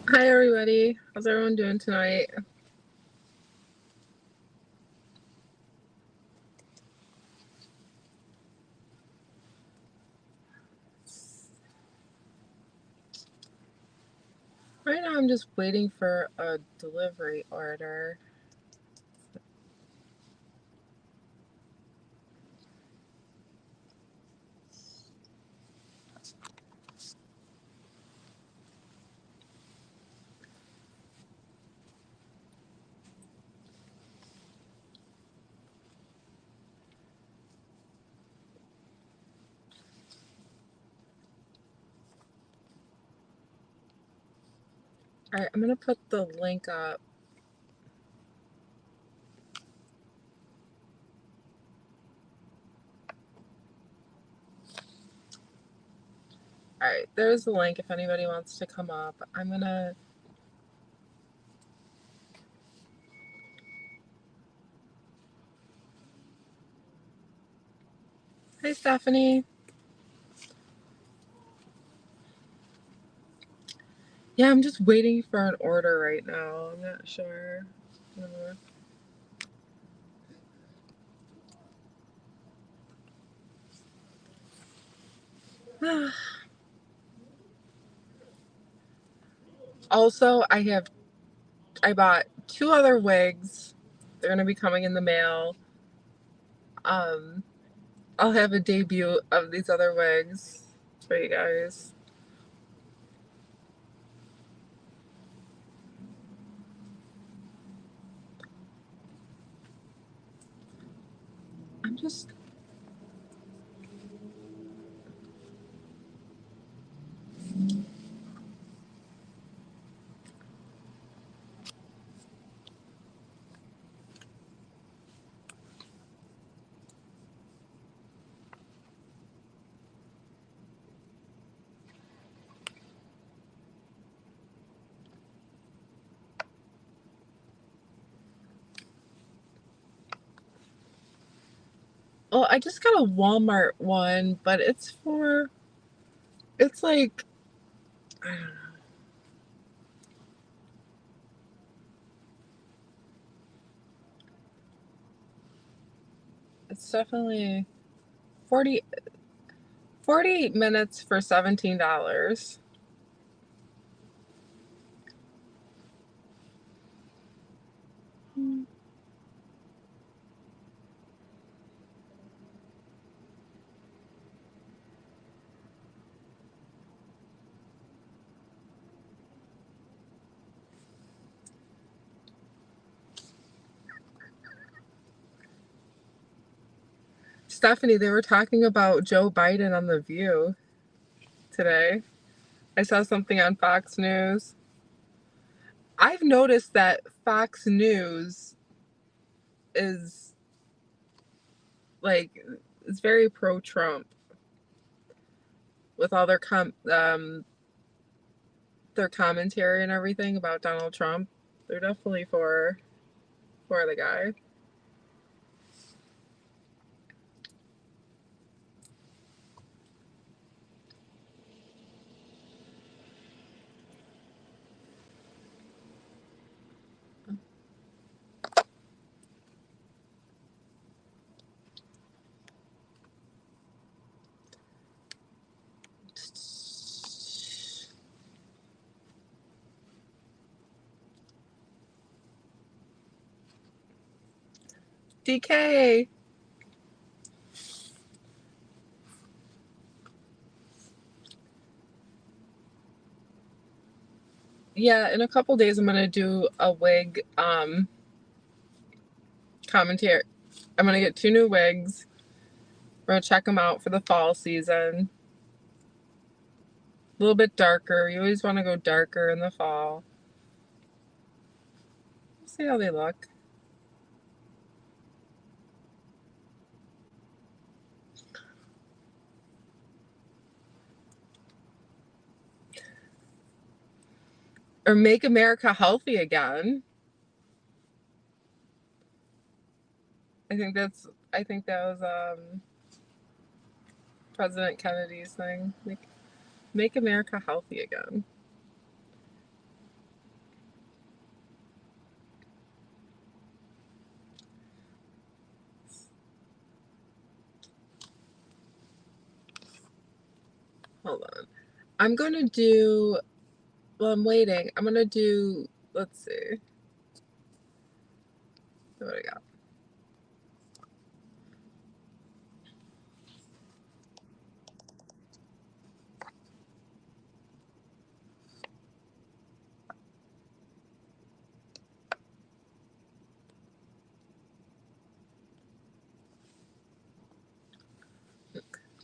Hi, everybody. How's everyone doing tonight? Right now, I'm just waiting for a delivery order. All right, I'm going to put the link up. All right, there's the link if anybody wants to come up. I'm going to. Hi, Stephanie. Yeah, I'm just waiting for an order right now. I'm not sure. Also, I bought two other wigs. They're going to be coming in the mail. Um, I'll have a debut of these other wigs for you guys. I'm just. Well, I just got a Walmart one, but it's like, I don't know. It's definitely 40, 40 minutes for $17. Stephanie, they were talking about Joe Biden on The View today. I saw something on Fox News. I've noticed that Fox News is like, it's very pro-Trump with all their commentary and everything about Donald Trump. They're definitely for the guy. DK. Yeah, in a couple days I'm gonna do a wig commentary. I'm gonna get two new wigs. We're gonna check them out for the fall season. A little bit darker. You always want to go darker in the fall. See how they look. Or make America healthy again. I think that was President Kennedy's thing. Make America healthy again. Hold on. I'm gonna do, well, I'm waiting. I'm gonna do, let's see. What do I got?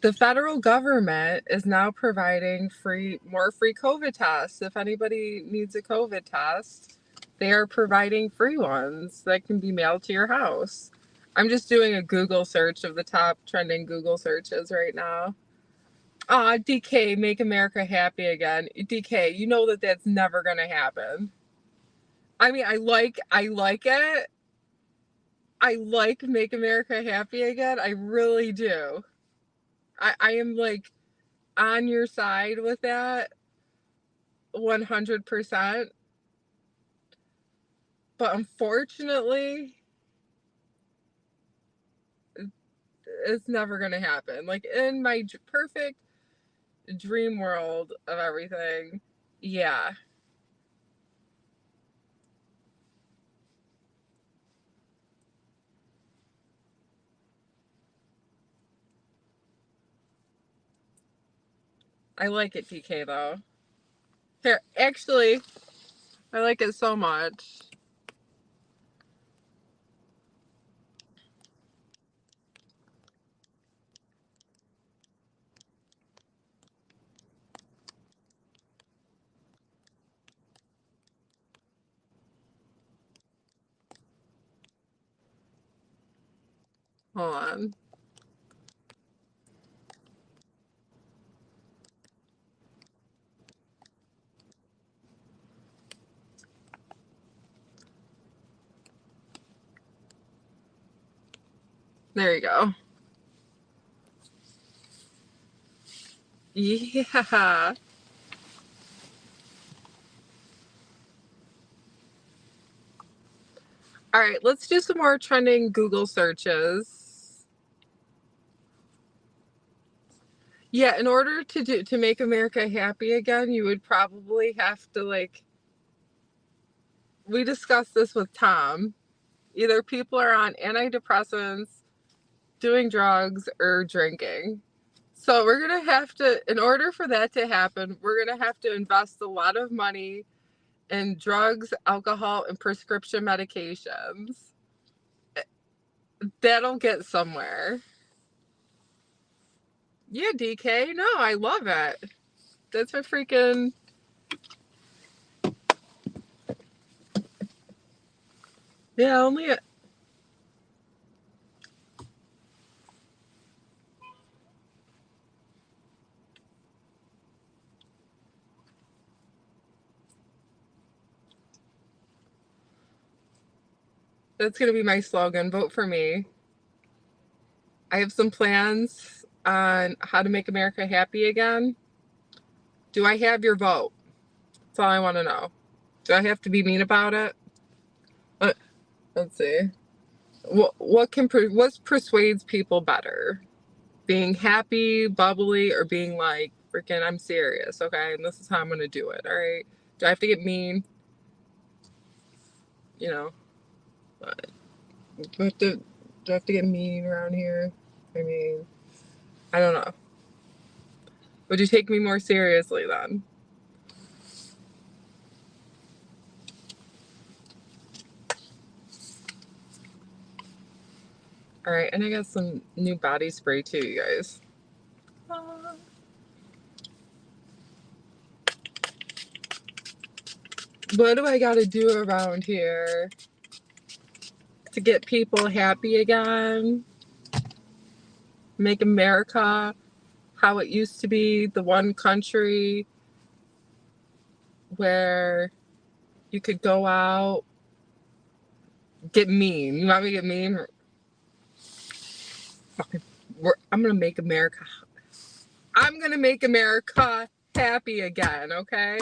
The federal government is now providing more free COVID tests. If anybody needs a COVID test, they are providing free ones that can be mailed to your house. I'm just doing a Google search of the top trending Google searches right now. Ah, DK, make America happy again. DK, you know that that's never gonna happen. I mean, I like it. I like make America happy again. I really do. I am like on your side with that 100%. But unfortunately, it's never going to happen. Like in my perfect dream world of everything, yeah. I like it, DK, though. Here, actually, I like it so much. Hold on. There you go. Yeah. All right, let's do some more trending Google searches. Yeah, in order to make America happy again, you would probably have to like, we discussed this with Tom. Either people are on antidepressants, doing drugs, or drinking. So we're gonna have to, in order for that to happen, we're gonna have to invest a lot of money in drugs, alcohol, and prescription medications. That'll get somewhere. Yeah, DK. No, I love it. That's a freaking, yeah, only that's gonna be my slogan. Vote for me. I have some plans on how to make America happy again. Do I have your vote? That's all I want to know. Do I have to be mean about it? Uh, let's see. What persuades people better? Being happy, bubbly, or being like freaking I'm serious, okay? And this is how I'm gonna do it. All right. Do I have to get mean? You know, do I have to get mean around here? I mean, I don't know. Would you take me more seriously then? All right, and I got some new body spray too, you guys. What do I got to do around here to get people happy again? Make America how it used to be, the one country where you could go out, get mean. You want me to get mean? Fucking, I'm gonna make America. I'm gonna make America happy again. Okay.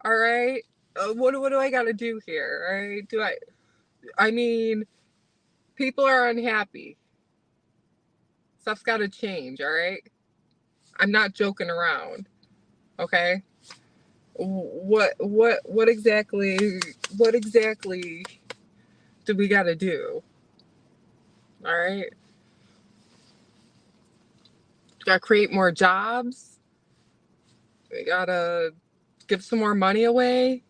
All right. What do I got to do here? All right. Do I? I mean, people are unhappy. Stuff's got to change. All right. I'm not joking around. Okay. What exactly do we got to do? All right. Got to create more jobs. We got to give some more money away.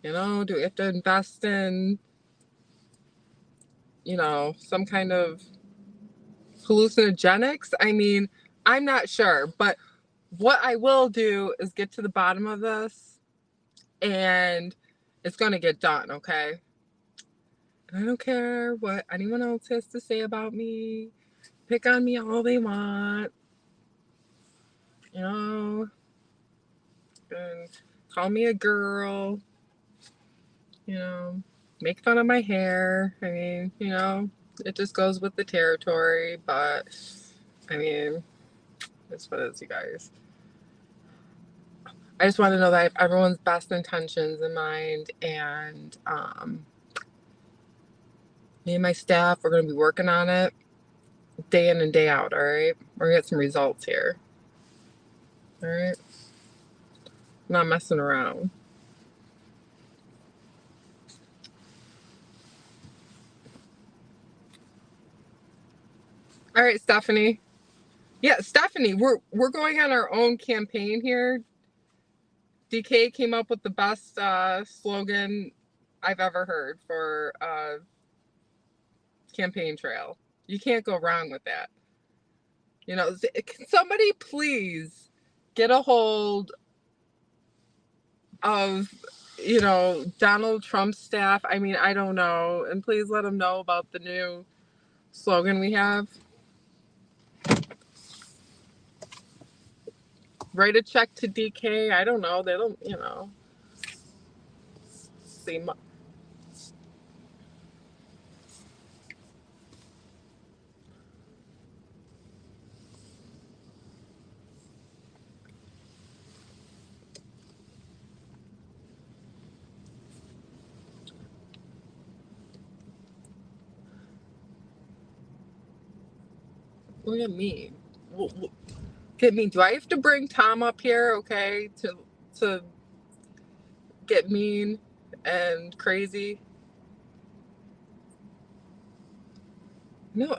Do we have to invest in, some kind of hallucinogenics? I mean, I'm not sure, but what I will do is get to the bottom of this, and it's going to get done, okay? I don't care what anyone else has to say about me. Pick on me all they want, and call me a girl, make fun of my hair. I mean, it just goes with the territory, but I mean, it's what it is, you guys. I just want to know that I have everyone's best intentions in mind, and me and my staff, we're going to be working on it day in and day out, all right? We're going to get some results here, all right? I'm not messing around. All right, Stephanie. Yeah, Stephanie, we're going on our own campaign here. DK came up with the best slogan I've ever heard for campaign trail. You can't go wrong with that. Can somebody please get a hold of, Donald Trump's staff? I mean, I don't know. And please let them know about the new slogan we have. Write a check to DK. I don't know. They don't, seem. Look at me. Get me. Do I have to bring Tom up here, okay, to get mean and crazy? No.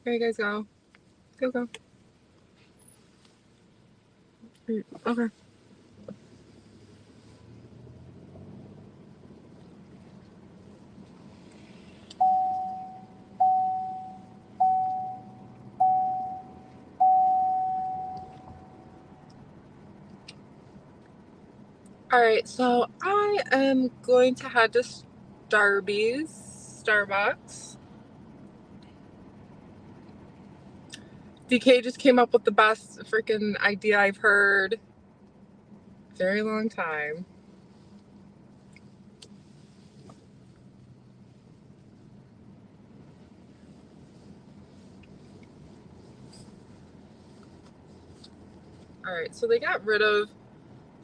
Here you guys go. Go. Okay. All right, so I am going to head to Starbucks. DK just came up with the best freaking idea I've heard very long time. All right, so there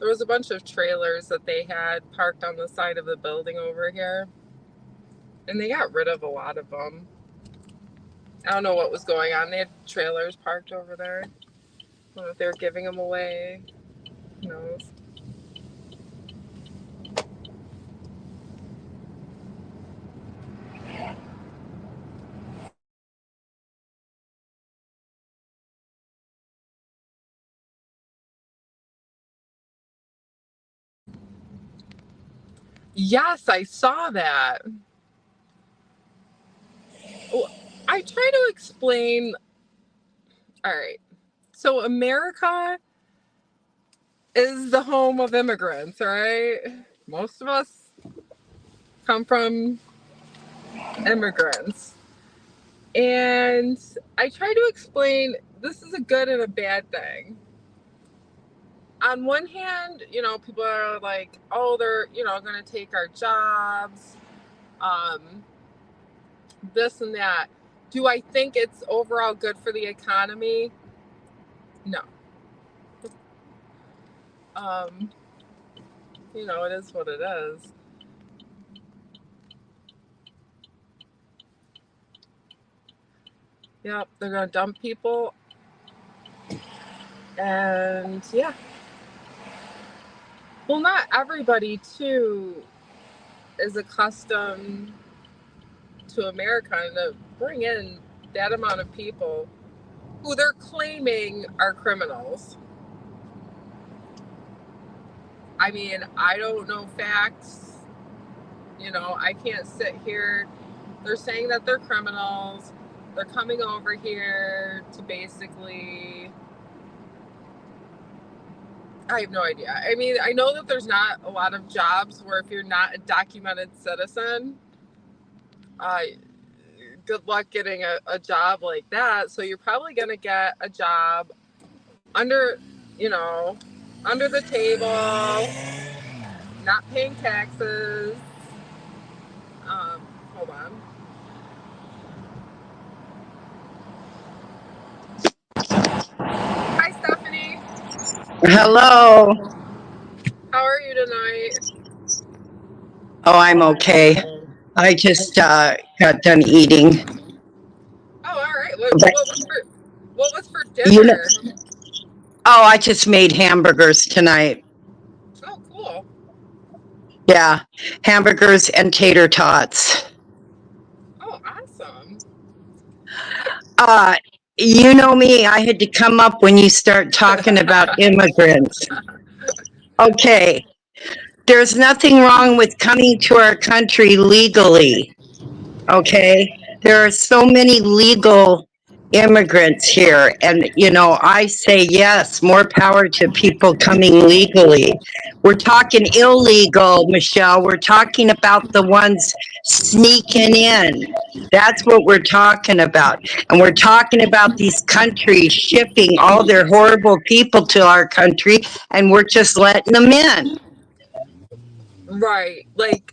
was a bunch of trailers that they had parked on the side of the building over here, and they got rid of a lot of them. I don't know what was going on. They had trailers parked over there. I don't know if they were giving them away. Who knows? Yes, I saw that. Well, I try to explain. All right. So America is the home of immigrants, right? Most of us come from immigrants. And I try to explain this is a good and a bad thing. On one hand, people are like, oh, they're, going to take our jobs. Um, this and that. Do I think it's overall good for the economy? No. Um, it is what it is. Yep, they're gonna dump people, and yeah. Well, not everybody too is accustomed to America, and to bring in that amount of people who they're claiming are criminals. I mean, I don't know facts. I can't sit here. They're saying that they're criminals. They're coming over here to basically. I have no idea. I mean, I know that there's not a lot of jobs where if you're not a documented citizen, uh, good luck getting a job like that. So you're probably going to get a job under, under the table, not paying taxes. Hold on. Hi, Stephanie. Hello. How are you tonight? Oh, I'm okay. I just got done eating. Oh, all right. But What was for you know, dinner? I just made hamburgers tonight. Oh, cool. Yeah, hamburgers and tater tots. Oh, awesome. Uh, you know me, I had to come up when you start talking about immigrants. Okay, there's nothing wrong with coming to our country legally. Okay, there are so many legal immigrants here, and I say yes, more power to people coming legally. We're talking illegal, Michelle. We're talking about the ones sneaking in. That's what we're talking about. And we're talking about these countries shipping all their horrible people to our country, and we're just letting them in. Right. Like,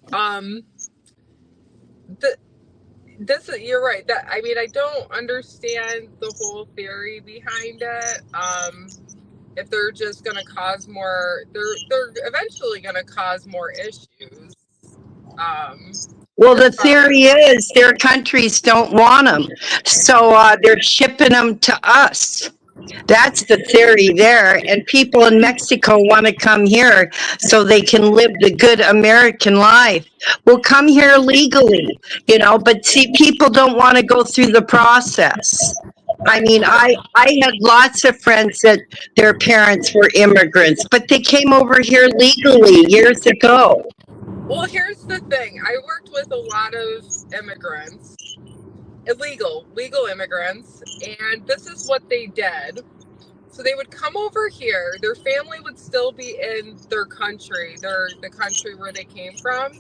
the, you're right. That, I mean, I don't understand the whole theory behind it. If they're just going to cause more, they're eventually going to cause more issues. Um, Well, the as far theory is their countries don't want them, so they're shipping them to us. That's the theory there. And people in Mexico want to come here so they can live the good American life. Well, come here legally, but see, people don't want to go through the process. I mean, I had lots of friends that their parents were immigrants, but they came over here legally years ago. Well, here's the thing. I worked with a lot of immigrants, legal immigrants, and this is what they did. So they would come over here. Their family would still be in their country, the country where they came from.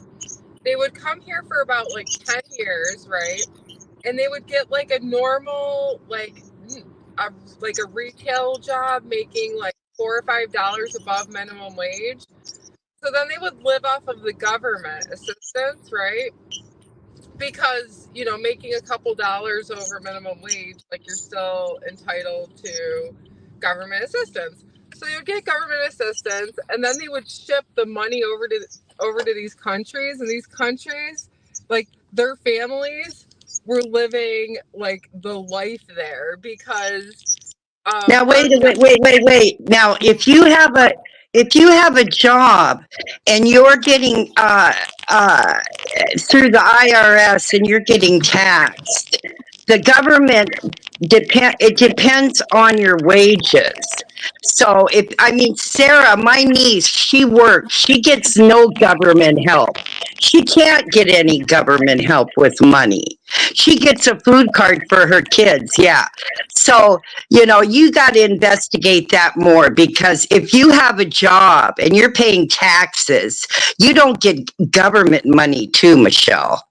They would come here for about like 10 years, right? And they would get like a normal, a retail job making like $4 or $5 above minimum wage. So then they would live off of the government assistance, right? Because, making a couple dollars over minimum wage, like you're still entitled to government assistance. So you'd get government assistance, and then they would ship the money over to these countries, and these countries, like their families were living like the life there because Now they're wait. Now, if you have a job and you're getting through the IRS and you're getting taxed, the government it depends on your wages. So Sarah, my niece, she works. She gets no government help. She can't get any government help with money. She gets a food card for her kids. Yeah. So, you got to investigate that more, because if you have a job and you're paying taxes, you don't get government money too, Michelle.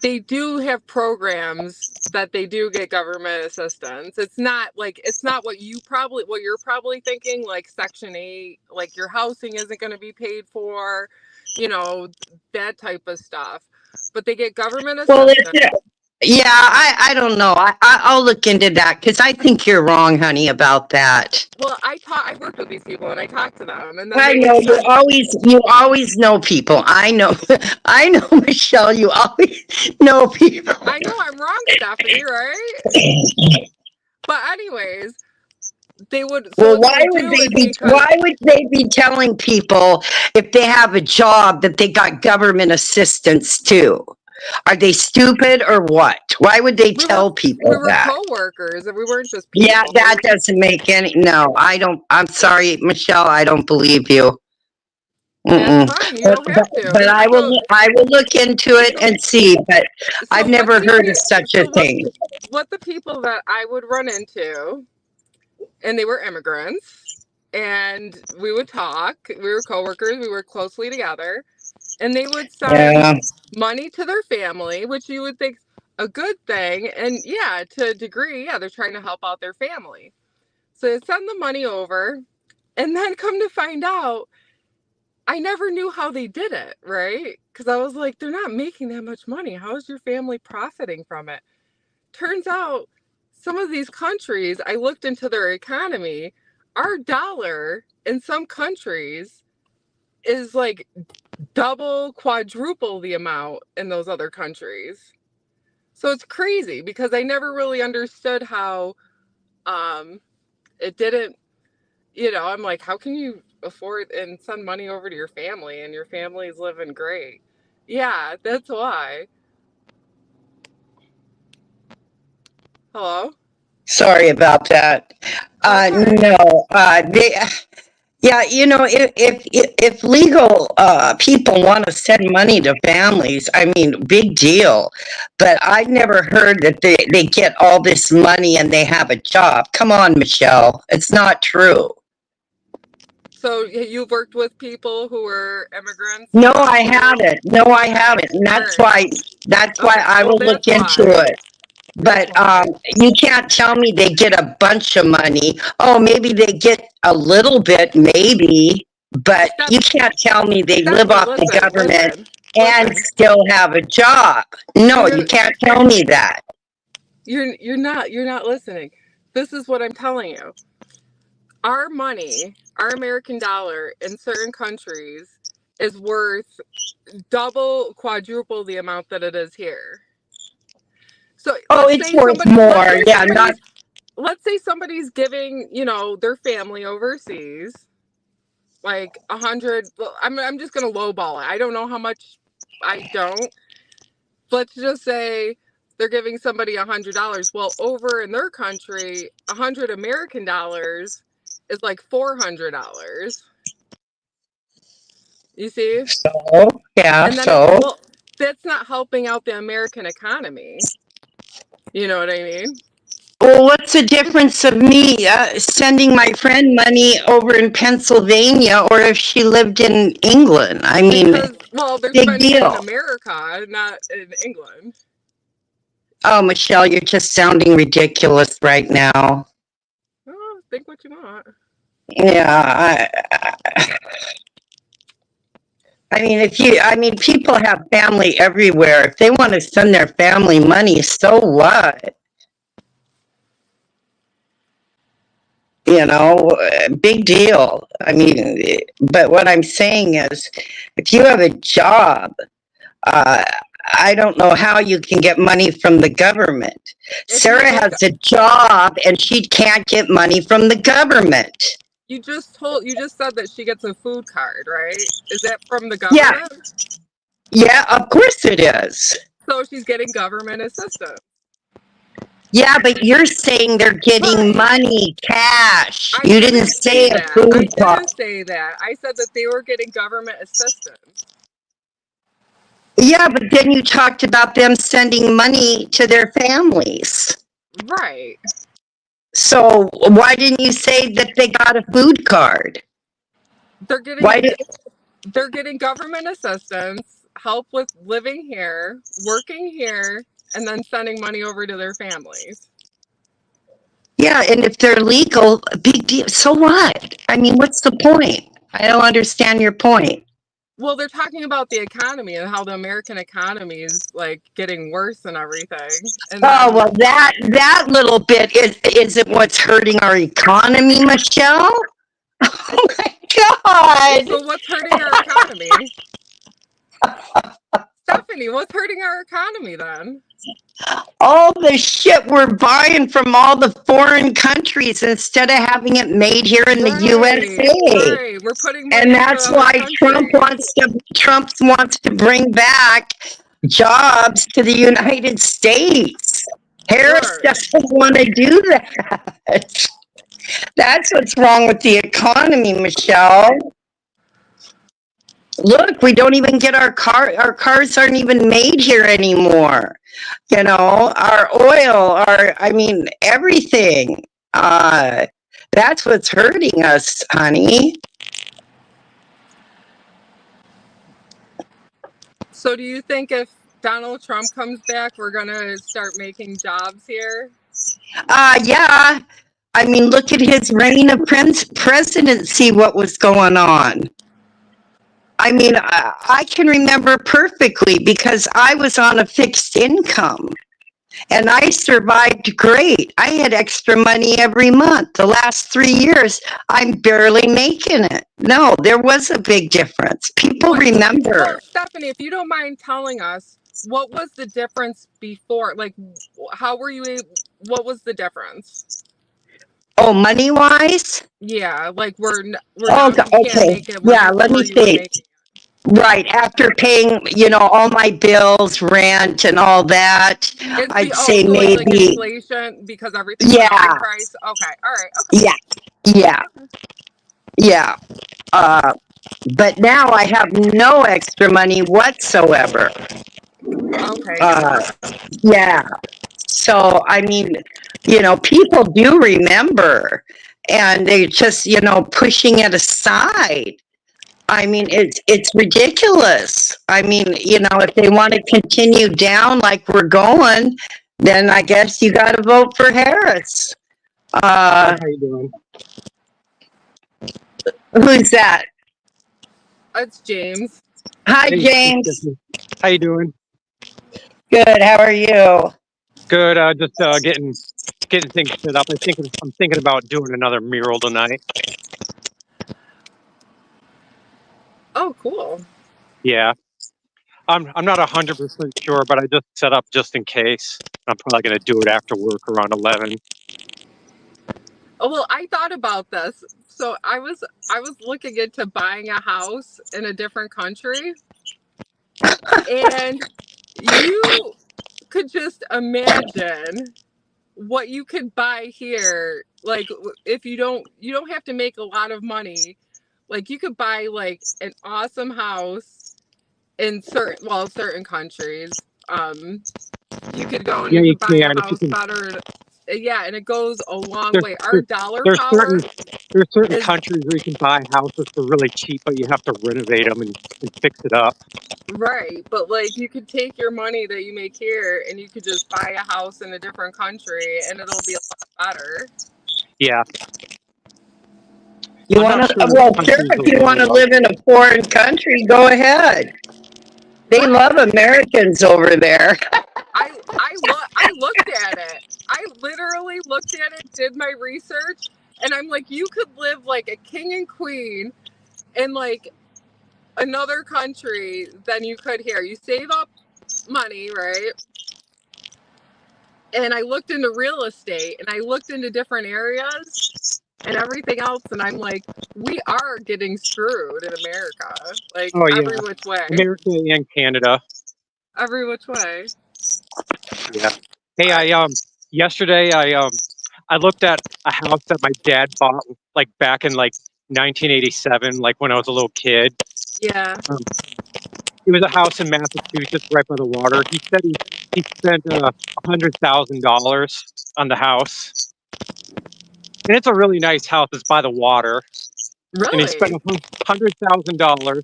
they do have programs that they do get government assistance. It's not what you're probably thinking, like Section 8, like your housing isn't going to be paid for, you know, that type of stuff. but they get government Well, assistance. yeah, I don't know. I'll look into that because I think you're wrong, honey, about that. Well, I worked with these people and I talked to them, and then I they know just said, you always know people. I know, I know, Michelle. You always know people. I know I'm wrong, Stephanie, right? But anyways, they would. So Well, what they would do is because why would they be telling people if they have a job that they got government assistance too? Are they stupid or what? Why would they we tell were people that? co-workers and we weren't just Yeah, people. that doesn't make any, no, I don't, I'm sorry, Michelle, I don't believe you. That's Mm-mm. fine. You don't have to. But So I will look into it and see, but I've so what never these heard of people such a so thing. what the people that I would run into, and they were immigrants, and we would talk. We were coworkers. We worked closely together, and they would send Yeah, money to their family, which you would think a good thing. And yeah, to a degree, yeah, they're trying to help out their family. So they send the money over, and then come to find out, I never knew how they did it, right? Because I was like, they're not making that much money. How is your family profiting from it? Turns out some of these countries, I looked into their economy, our dollar in some countries is like double, quadruple the amount in those other countries. So it's crazy because I never really understood how it didn't, I'm like, how can you afford and send money over to your family and your family's living great? Yeah, that's why. Hello? sorry about that. That's all right. No, yeah, if legal people want to send money to families, I mean, big deal. But I've never heard that they get all this money and they have a job. Come on, Michelle, it's not true. So you've worked with people who were immigrants No, then I too? haven't. No, I Okay. haven't, and All right. that's why Okay. I Well, will look that's into why. it. That's But why. you can't tell me they get a bunch of money. Oh, maybe they get a little bit, maybe, but Steph, you can't tell me they live Stephanie, off the listen, government listen, and listen. still have a job. No, You're you gonna can't tell me that. you're not listening. This is what I'm telling you. Our money, our American dollar in certain countries is worth double, quadruple the amount that it is here. So Oh, it's worth let's more. say Yeah, not. somebody's giving, their family overseas like 100. Well, I'm just gonna lowball it. I don't know how much. I don't. Let's just say they're giving somebody $100. Well, over in their country, 100 American dollars is like $400. You see? So, yeah, And then so. that's not helping out the American economy. You know what I mean? Well, what's the difference of me sending my friend money over in Pennsylvania or if she lived in England? I mean, Because, well, they're big spending it in deal. America, not in England. Oh, Michelle, you're just sounding ridiculous right now. Oh, think what you want. Yeah, I mean, people have family everywhere. If they want to send their family money, so what? Big deal. I mean, but what I'm saying is, if you have a job, uh, I don't know how you can get money from the government. If you Sarah look, has a job and she can't get money from the government. you just said that she gets a food card, right? Is that from the Yeah, government? yeah, of course it is. So she's getting government assistance. Yeah, but you're saying they're getting Right. money, cash. I You didn't didn't say say a that. I food didn't cost. say that. I said that they were getting government assistance. Yeah, but then you talked about them sending money to their families. Right. So why didn't you say that they got a food card? They're Why getting did? they're getting government assistance, help with living here, working here, and then sending money over to their families. Yeah, and if they're legal, big deal. So what? I mean, what's the point? I don't understand your point. Well, they're talking about the economy and how the American economy is like getting worse and everything. And Oh, then, well, that little bit isn't what's hurting our economy, Michelle. Oh my well, God. so what's hurting our economy? Stephanie, what's hurting our economy then? All the shit we're buying from all the foreign countries instead of having it made here in the Right, USA. right. We're putting And money into that's other why countries. Trump wants to bring back jobs to the United States. Harris Right. doesn't want to do that. That's what's wrong with the economy, Michelle. Look, we don't even get our cars aren't even made here anymore. You know, our oil, I mean, everything. That's what's hurting us, honey. So do you think if Donald Trump comes back, we're gonna start making jobs here? Yeah. I mean, look at his reign of presidency, what was going on. I mean, I can remember perfectly because I was on a fixed income and I survived great. I had extra money every month. The last 3 years, I'm barely making it. No, there was a big difference. People What? Well, remember. Stephanie, if you don't mind telling us, what was the difference before? Like, how were you able? What was the difference? Oh, money wise? Yeah, like we're Oh, now you can't okay. make it where Yeah, let before me you were think. making. Right, after paying, all my bills, rent, and all that, It's I'd oh, say so it's like maybe, inflation because everything went up in yeah, price. Okay, all right, yeah, yeah, yeah. Uh, but now I have no extra money whatsoever. okay, Uh, yeah. yeah. So, I mean, people do remember and they just, pushing it aside. I mean, it's ridiculous. I mean, if they want to continue down like we're going, then I guess you got to vote for Harris. Hi, Uh, how you doing? who's that? It's James. Hi, Hey, it's James. Jesse. How you doing? Good. How are you? Good. Just getting things set up. I'm thinking about doing another mural tonight. Oh, cool. Yeah, I'm not 100% sure, but I just set up just in case. I'm probably gonna do it after work around 11. Oh, well, I thought about this. So I was looking into buying a house in a different country, and you could just imagine what you could buy here. Like if you don't have to make a lot of money. Like you could buy like an awesome house in certain countries. You could go and Yeah, you you could buy can a if you house can. better. Yeah, and it goes a long There's way. Our there's dollar there's power certain there's certain is countries where you can buy houses for really cheap, but you have to renovate them and fix it up. right, but like you could take your money that you make here and you could just buy a house in a different country and it'll be a lot better. Yeah, You I'm want not to? sure which Well, sure. countries If will you want to allow live in a foreign country, go ahead. They love Right. Americans over there. I looked at it. I literally looked at it, did my research, and I'm like, you could live like a king and queen in like another country than you could here. You save up money, right? And I looked into real estate and I looked into different areas and everything else, and I'm like, we are getting screwed in America, like Oh every yeah, which way, America and Canada. every which way. Yeah. Hey, I yesterday I looked at a house that my dad bought like back in like 1987, like when I was a little kid. yeah, Um, it was a house in Massachusetts, right by the water. He said he spent $100,000 on the house, and it's a really nice house. It's by the water, and he spent really, $100,000.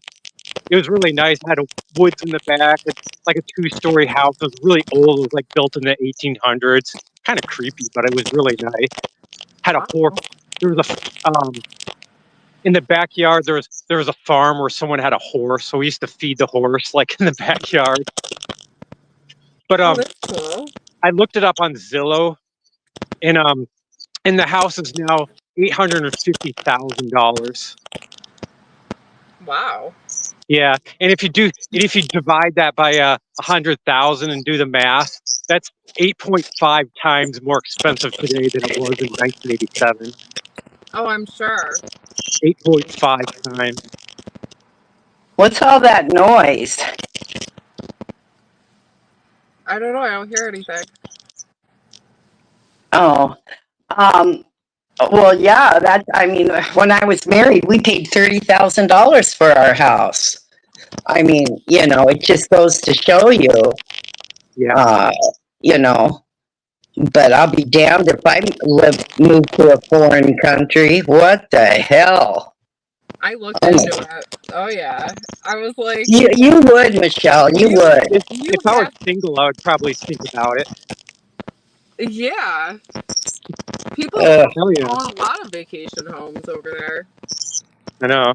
It was really nice. It had a woods in the back. It's like a two-story house. It was really old. It was like built in the 1800s. Kind of creepy, but it was really nice. Had a four. wow, There was a in the backyard there was a farm where someone had a horse, so we used to feed the horse like in the backyard. But Oh, that's cool. I looked it up on Zillow, and the house is now $850,000. Wow. Yeah, and if you divide that by 100,000 and do the math, that's 8.5 times more expensive today than it was in 1987. Oh, I'm sure. 8.5 times. What's all that noise? I don't know. I don't hear anything. Oh, well, yeah, I mean, when I was married, we paid $30,000 for our house. I mean, it just goes to show you, Yeah. you know, but I'll be damned if I move to a foreign country. What the hell? I looked into it. Oh yeah. I was like, You would, Michelle, you would. If I was single, I would probably think about it. yeah. People Hell yeah. own a lot of vacation homes over there. I know.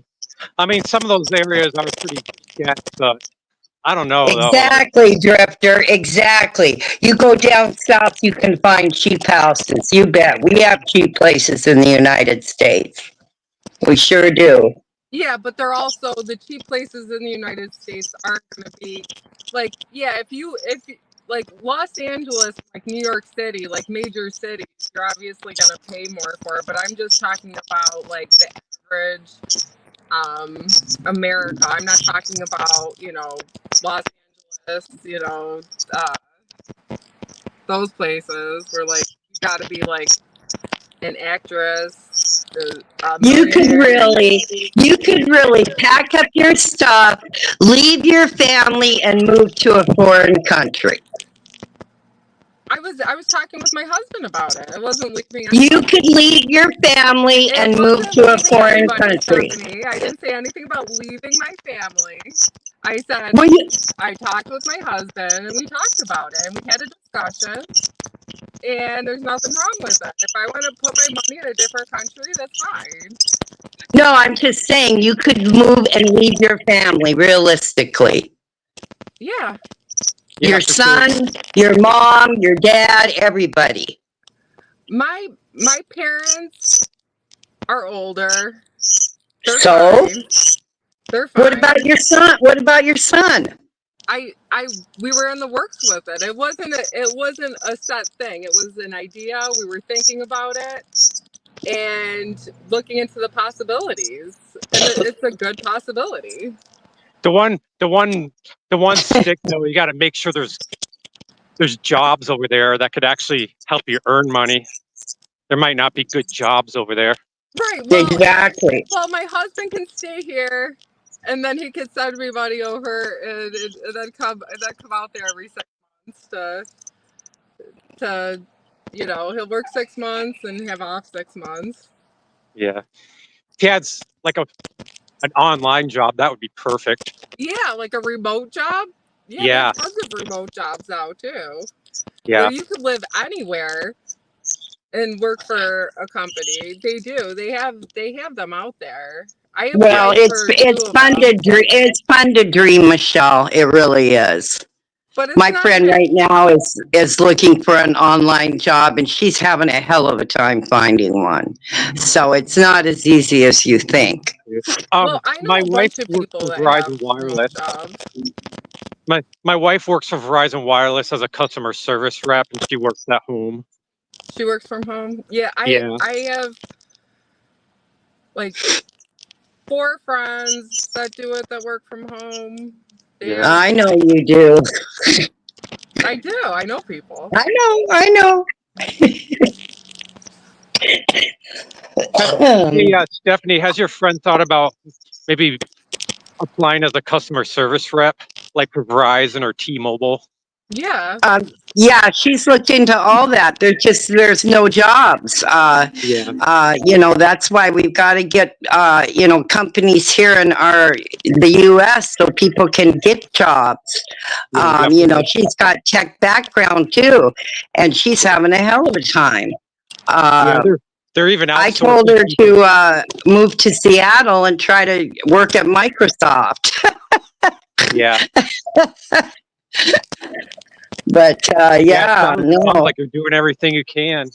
I mean, some of those areas are pretty sketch, but I don't know though. Exactly, Drifter, exactly. You go down south, you can find cheap houses. You bet. We have cheap places in the United States. We sure do. Yeah, but they're also the cheap places in the United States aren't going to be like, yeah, if like Los Angeles, like New York City, like major cities, you're obviously going to pay more for it. But I'm just talking about like the average America. I'm not talking about, Los Angeles, those places where like you got to be like an actress. You could really pack up your stuff, leave your family, and move to a foreign country. I was talking with my husband about it. I wasn't leaving. You could leave your family and move to a foreign country. Stephanie. I didn't say anything about leaving my family. I said I talked with my husband and we talked about it and we had a discussion. And there's nothing wrong with it. If I want to put my money in a different country, that's fine. No, I'm just saying you could move and leave your family realistically. Yeah. Your son, your mom, your dad, everybody. My parents are older. They're So? fine. They're fine. What about your son? We were in the works with it. It wasn't a set thing. It was an idea. We were thinking about it and looking into the possibilities. And it's a good possibility. The one stick though, you got to make sure there's jobs over there that could actually help you earn money. There might not be good jobs over there. Right. Well, exactly. Well, my husband can stay here. And then he could send me money over and then come out there every 6 months to he'll work 6 months and have off 6 months. Yeah. If he had like an online job, that would be perfect. Yeah, like a remote job. Yeah. There's tons of remote jobs out too. Yeah. Where you could live anywhere and work for a company. They do. They have them out there. Well, it's fun to dream, Michelle. It really is. But my friend right now is looking for an online job, and she's having a hell of a time finding one. So it's not as easy as you think. Well, I know my a wife bunch of works people for that Verizon have Wireless. jobs. My wife works for Verizon Wireless as a customer service rep, and she works at home. She works from home. Yeah, I have like 4 friends that do it that work from home. I know you do. I do. I know people. I know. Hey, Stephanie, has your friend thought about maybe applying as a customer service rep, like for Verizon or T-Mobile? Yeah. Yeah, she's looked into all that. There's no jobs. That's why we've got to get companies here in the U.S. so people can get jobs. She's got tech background too, and she's having a hell of a time. They're even I told outsourcing her people. to move to Seattle and try to work at Microsoft. Yeah. But Yeah. yeah, Sounds no, like you're doing everything you can.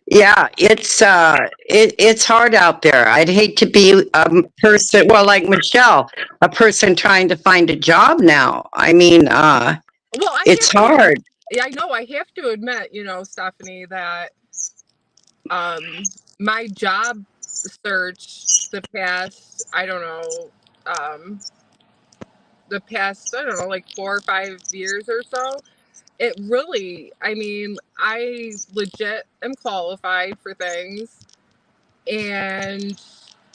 yeah, it's hard out there. I'd hate to be a person, well, like Michelle, a person trying to find a job now. I mean, Well, I it's have to. hard. Yeah, I know. I have to admit, Stephanie, that my job search the past, I don't know, I don't know, like 4 or 5 years or so. It really, I mean, I legit am qualified for things, and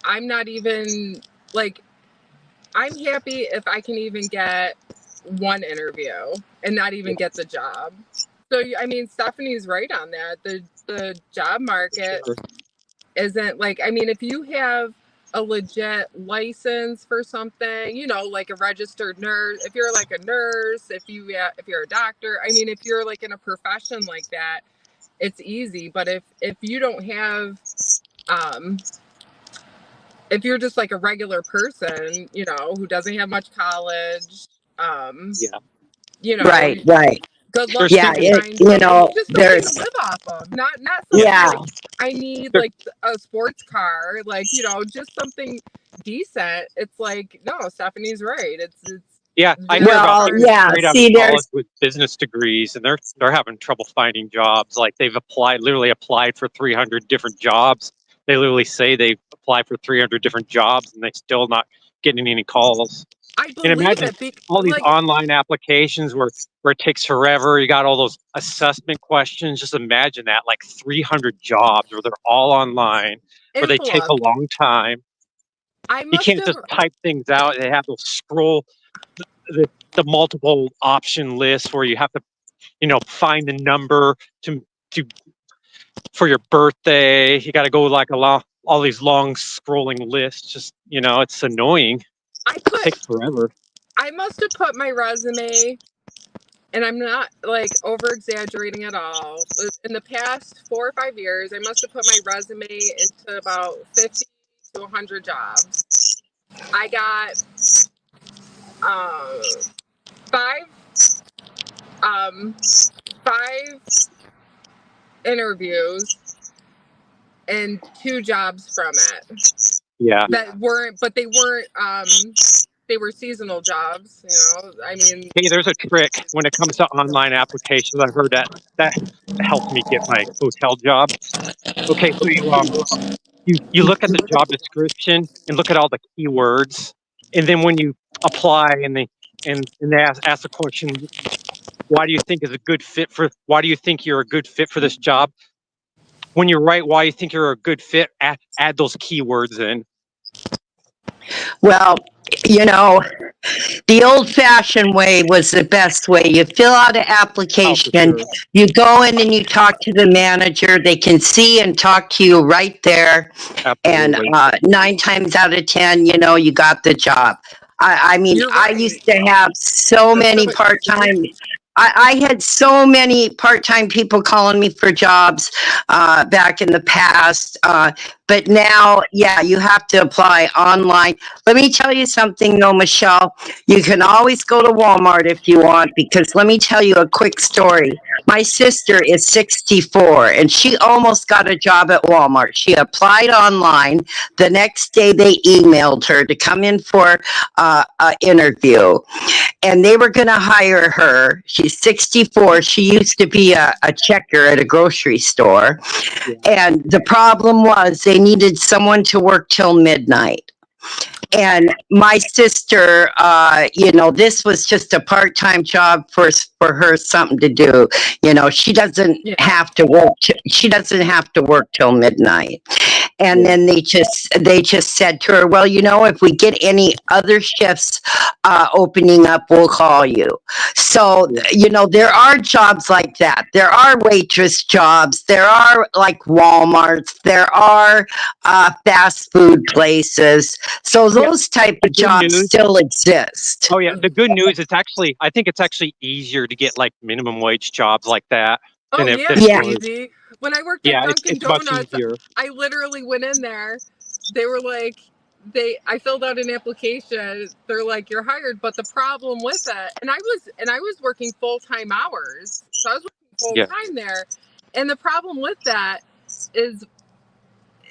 I'm not even like, I'm happy if I can even get one interview and not even get the job. So, I mean, Stephanie's right on that. The job market Sure. isn't like, I mean, if you have a legit license for something, like a registered nurse, if you're like a nurse, if you're a doctor, I mean, if you're like in a profession like that, it's easy. But if you don't have, um, if you're just like a regular person, who doesn't have much college, um, Yeah. you know, Right, right. good luck There's Yeah, trying to people. find something, just something to there's, live off of. Not something yeah, like I need There, like a sports car, like, just something decent. It's like, no, Stephanie's right. It's yeah, I hear very about well, people hard. yeah, straight out of see, college there's, with business degrees, and they're having trouble finding jobs. Like they've literally applied for 300 different jobs. They literally say they've applied for 300 different jobs, and they still not getting any calls. I And believe imagine it. all these Like, online applications where it takes forever. You got all those assessment questions. Just imagine that, like 300 jobs where they're all online, where they take Angela, a long time. I You must can't have. just type things out. They have to scroll the multiple option list where you have to, find the number to for your birthday. You got to go like all these long scrolling lists. Just, it's annoying. I It takes put. forever. I must have put my resume, and I'm not like over exaggerating at all. In the past 4 or 5 years, I must have put my resume into about 50 to 100 jobs. I got um, five um, five interviews and 2 jobs from it Yeah. that weren't, but they were seasonal jobs. I mean, Hey, there's a trick when it comes to online applications. I've heard that helped me get my hotel job. Okay, so you look at the job description and look at all the keywords, and then when you apply and they ask the question, why do you think why do you think you're a good fit for this job? When you write why you think you're a good fit, add those keywords in. well, you know, the old fashioned way was the best way. You fill out an Oh, for application, sure. you go in and you talk to the manager. They can see and talk to you right there. And Absolutely. 9 times out of 10, you got the job. I mean, you're I right. used to have so That's many so part easy. time. I had so many part-time people calling me for jobs back in the past. But now, yeah, you have to apply online. Let me tell you something though, Michelle. You can always go to Walmart if you want, because let me tell you a quick story. My sister is 64 and she almost got a job at Walmart. She applied online. The next day they emailed her to come in for an interview, and they were going to hire her. She's 64. She used to be a checker at a grocery store. Yeah. And the problem was they needed someone to work till midnight. And my sister, this was just a part-time job for her, something to do. She doesn't Yeah. have to work. She doesn't have to work till midnight. And Yeah. then they just said to her, well, if we get any other shifts opening up, we'll call you. So, there are jobs like that. There are waitress jobs. There are like Walmarts. There are fast food places. So Yeah. those type of The good jobs news. still exist. Oh yeah, the good news is I think it's actually easier to get like minimum wage jobs like that Oh than yeah, it it's Yeah. was. easy. When I worked at Yeah, Dunkin' it's much Donuts, easier. I literally went in there. They were like, I filled out an application. They're like, you're hired, but the problem with it, and I was working full-time hours, so I was working Yeah. full-time there, and the problem with that is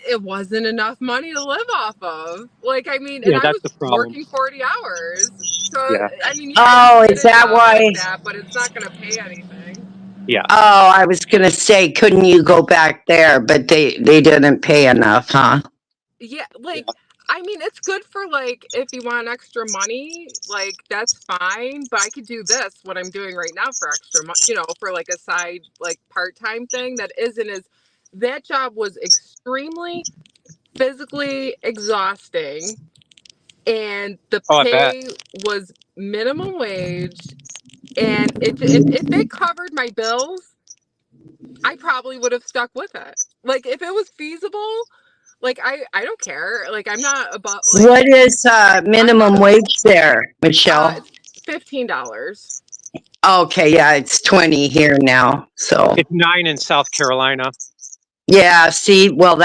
it wasn't enough money to live off of. Like, I mean, and Yeah, I that's was the problem. working 40 hours. So, Yeah. I mean, yeah, Oh, you is get a that job why? like that, but it's not going to pay anything. Yeah. Oh, I was gonna say, couldn't you go back there? But they didn't pay enough, huh? Yeah, like, I mean, it's good for like if you want extra money, like that's fine. But I could do this, what I'm doing right now for extra money, for like a side, like part-time thing that isn't as. That job was extremely physically exhausting, and the Oh, I bet. pay was minimum wage. And if it covered my bills, I probably would have stuck with it. Like if it was feasible, like I don't care. Like I'm not about like What is I'm not minimum a wage there, Michelle? it's $15. Okay, yeah, it's 20 here now. So It's 9 in South Carolina. yeah, see, well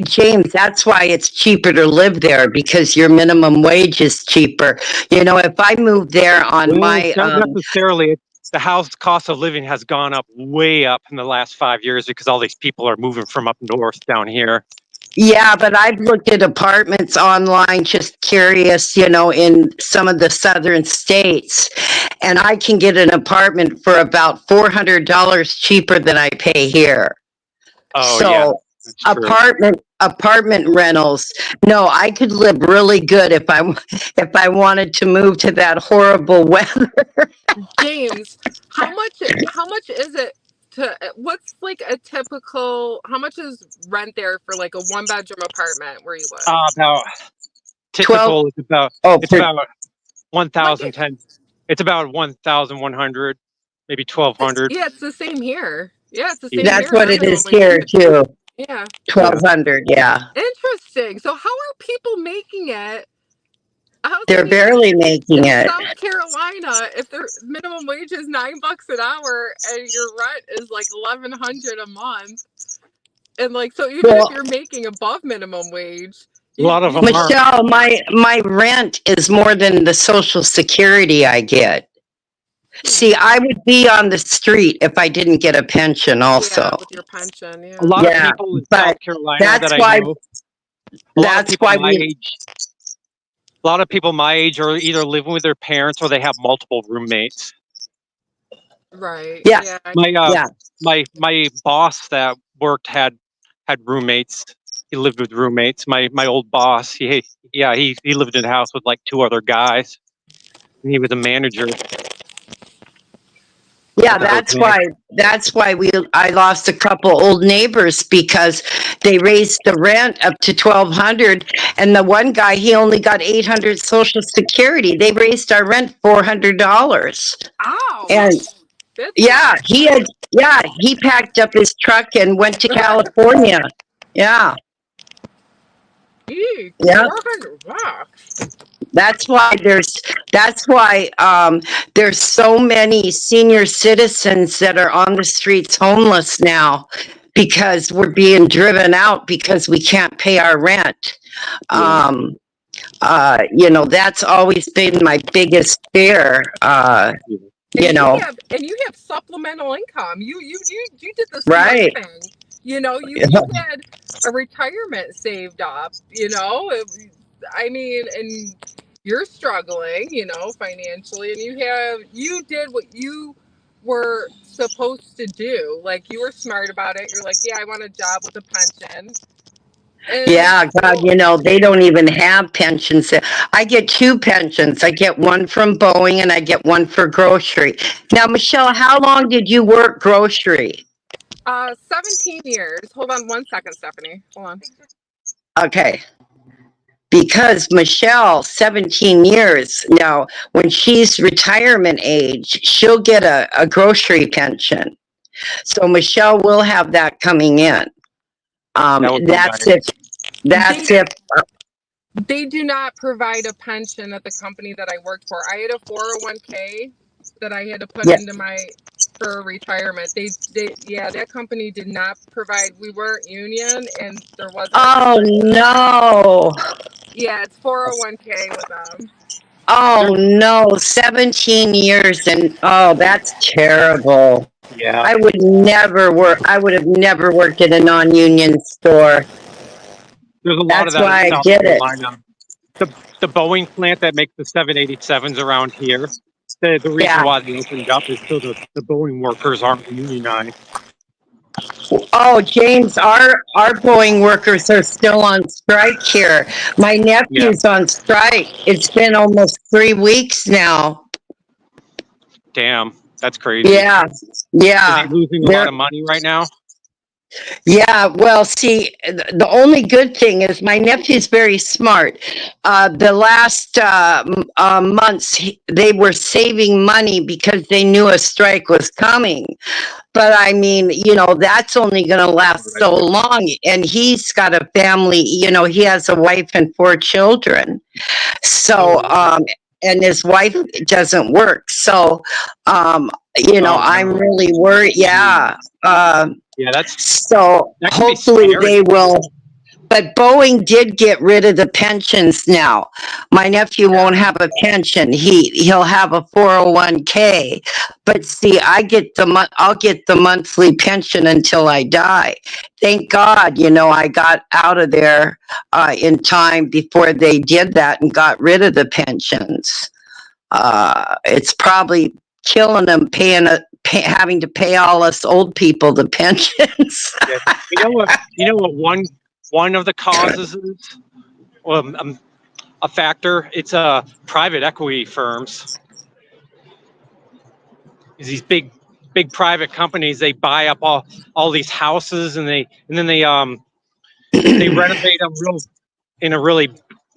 James, that's why it's cheaper to live there because your minimum wage is cheaper. If I moved there on Well, my not necessarily. The house cost of living has gone up way up in the last 5 years because all these people are moving from up north down here. Yeah, but I've looked at apartments online, just curious, in some of the southern states, and I can get an apartment for about $400 cheaper than I pay here. Oh, yeah, So that's true. apartment rentals. No, I could live really good if I wanted to move to that horrible weather. James, how much is it to what's like a typical how much is rent there for like a one bedroom apartment where you live? About 12. typical. Oh, It's about Like 1,010. It's about 1,100, maybe 1,200. yeah, it's the same here. Yeah, it's the same Yeah, that's here. what Our it minimum is wage is here 15. too. Yeah. yeah. 1,200. Yeah, Interesting. So how are people making it? How's I they're mean barely making in it. South Carolina, if their minimum wage is $9 an hour and your rent is like 1,100 a month, and like so even if Well, you're making above minimum wage, A lot of you them still aren't. Michelle, my rent is more than the Social Security I get. See, I would be on the street if I didn't get a pension also. yeah, with your pension, A yeah. lot of Yeah, people in but South Carolina that that's I why know, a lot of that's people why my we age, a lot of people my age are either living with their parents or they have multiple roommates. Right. yeah, Yeah. My yeah. my boss that worked had roommates. He lived with roommates. My old boss, he lived in a house with like 2 other guys. And he was a manager Yeah, at the hotel. that's why I lost a couple old neighbors because they raised the rent up to 1,200, and the one guy he only got 800 Social Security. They raised our rent $400, and Ouch. That's yeah, nuts. he packed up his truck and went to California. Yeah, Eek, yeah. $400. That's why there's so many senior citizens that are on the streets homeless now because we're being driven out because we can't pay our rent. Yeah. That's always been my biggest fear. And You know, you have supplemental income. You did the smart right? thing. You had a retirement saved up, I mean, and you're struggling, financially, and you did what you were supposed to do. Like you were smart about it. You're like, yeah, I want a job with a pension. And Yeah, God, so they don't even have pensions. I get two pensions. I get one from Boeing and I get one for grocery. Now, Michelle, how long did you work grocery? 17 years. Hold on one second, Stephanie. Hold on. Okay. Because Michelle, 17 years now, when she's retirement age, she'll get a grocery pension. So Michelle will have that coming in. That would be That's nice. that's if They do not provide a pension at the company that I worked for. I had a 401k that I had to put yeah. into my for retirement. Yeah, that company did not provide. We weren't union, and there wasn't. Oh no. Yeah, it's 401k with them. Oh no, 17 years and oh, that's terrible. Yeah. I would have never worked at a non-union store. There's a lot That's of that why in I South get it. Carolina. The Boeing plant that makes the 787s around here, the reason Yeah. why they opened up is so the Boeing workers aren't unionized. Oh, James, our Boeing workers are still on strike here. My nephew's on strike. It's been almost 3 weeks now. Damn, that's crazy. Yeah. Is Yeah. he losing a lot of money right now? Yeah, well, see, the only good thing is my nephew's very smart. The last months, they were saving money because they knew a strike was coming. But I mean, that's only going to last so long. And he's got a family, he has a wife and 4 children. So, and his wife doesn't work. So, I'm really worried. Yeah. Yeah, So that can be hopefully scary. they will. But Boeing did get rid of the pensions now. My nephew won't have a pension. He'll have a 401k. But see, I'll get the monthly pension until I die. Thank God, I got out of there in time before they did that and got rid of the pensions. It's probably killing them having to pay all us old people the pensions. You know what one of the causes is? Well, a factor. It's private equity firms. These big private companies, they buy up all these houses and then they renovate them in a really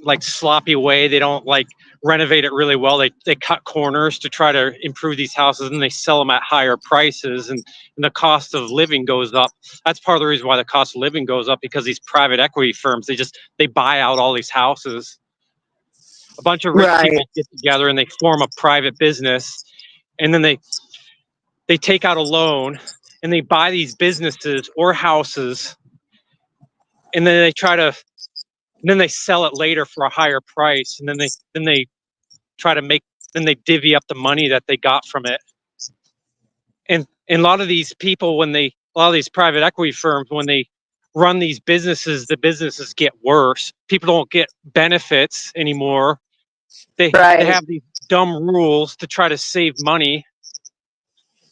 like sloppy way. They don't like renovate it really well. They cut corners to try to improve these houses, and they sell them at higher prices, and the cost of living goes up. That's part of the reason why the cost of living goes up, because these private equity firms, they buy out all these houses. A bunch of rich people get together and they form a private business, and then they take out a loan and they buy these businesses or houses, and then they sell it later for a higher price, and then they they divvy up the money that they got from it. And a lot of these people, a lot of these private equity firms, when they run these businesses, the businesses get worse. People don't get benefits anymore. They have these dumb rules to try to save money.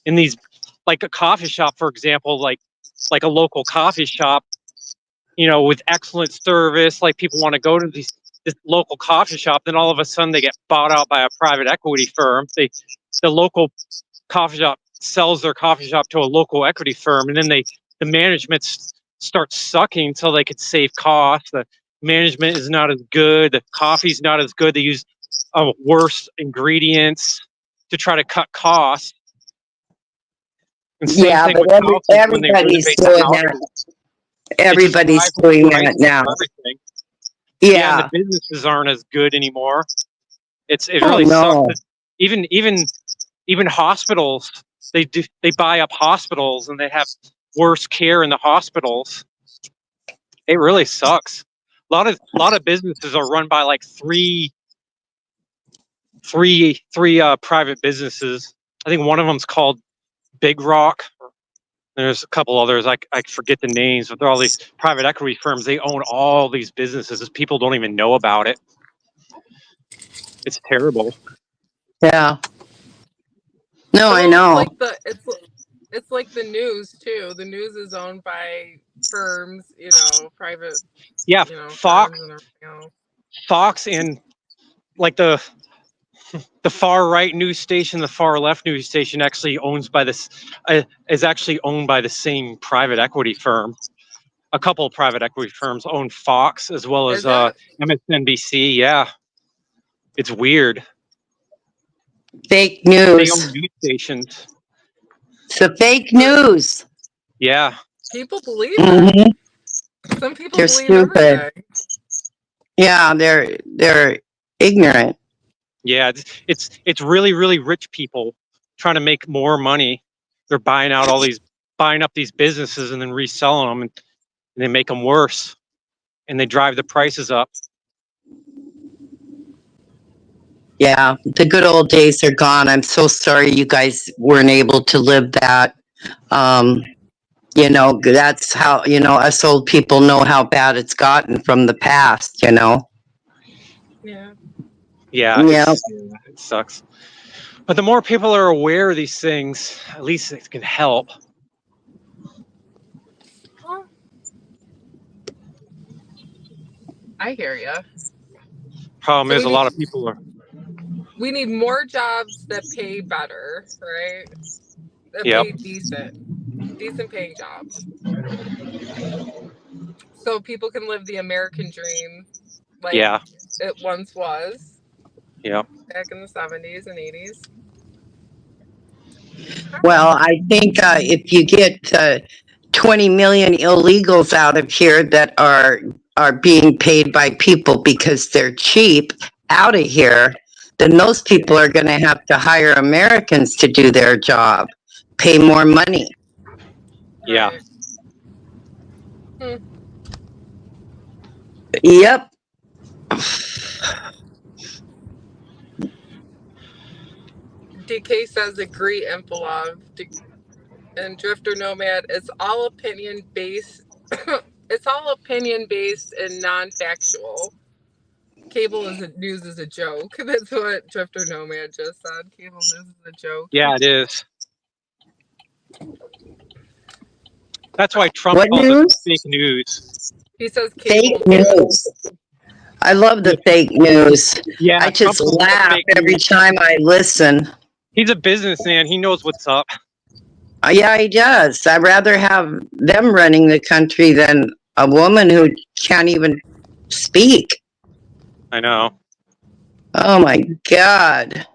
In these, like a coffee shop, for example, like a local coffee shop, with excellent service, like people want to go to this local coffee shop, then all of a sudden they get bought out by a private equity firm. The local coffee shop sells their coffee shop to a local equity firm, and then the management starts sucking until they could save costs. The management is not as good. The coffee's not as good. They use worse ingredients to try to cut costs. And Yeah, but everybody's doing that. Everybody's doing that now. Yeah, the businesses aren't as good anymore. It really sucks. Even hospitals, they buy up hospitals and they have worse care in the hospitals. It really sucks. A lot of businesses are run by like three private businesses. I think one of them's called Big Rock. There's a couple others. I forget the names, but they're all these private equity firms. They own all these businesses. People don't even know about it. It's terrible. Yeah. No, I know. It's like the news too. The news is owned by firms, private. Yeah, Fox, and like the far right news station, the far left news station, actually is actually owned by the same private equity firm. A couple of private equity firms own Fox as well as MSNBC. Yeah, it's weird. Fake news. They own news stations. It's the fake news. Yeah. People believe it. Some people They're believe stupid. everything. Yeah, they're ignorant. Yeah, it's really, really rich people trying to make more money They're buying up these businesses and then reselling them, and they make them worse, and they drive the prices up. Yeah, the good old days are gone. I'm so sorry you guys weren't able to live that. You know, that's how, you know, us old people know how bad it's gotten from the past, you know? Yeah. Yeah, Yeah. it sucks. But the more people are aware of these things, at least it can help. Well, I hear you. Problem So is, a lot of people are. We need more jobs that pay better, right? That Yep. pay decent paying jobs. So people can live the American dream like Yeah. it once was Yep. back in the 70s and 80s. Well, I think if you get 20 million illegals out of here that are being paid by people because they're cheap out of here, then those people are going to have to hire Americans to do their job, pay more money. Yeah. Right. Yep. DK says agree, Empolov. And Drifter Nomad, it's all opinion based. It's all opinion based and non-factual. Cable news is a joke. That's what Drifter Nomad just said. Cable news is a joke. Yeah, it is. That's why Trump What calls news? it fake news. He says cable Fake news. I love the fake news. Yeah, I just Trump calls it laugh fake every news. time I listen. He's a businessman. He knows what's up. Yeah, he does. I'd rather have them running the country than a woman who can't even speak. I know. Oh my God.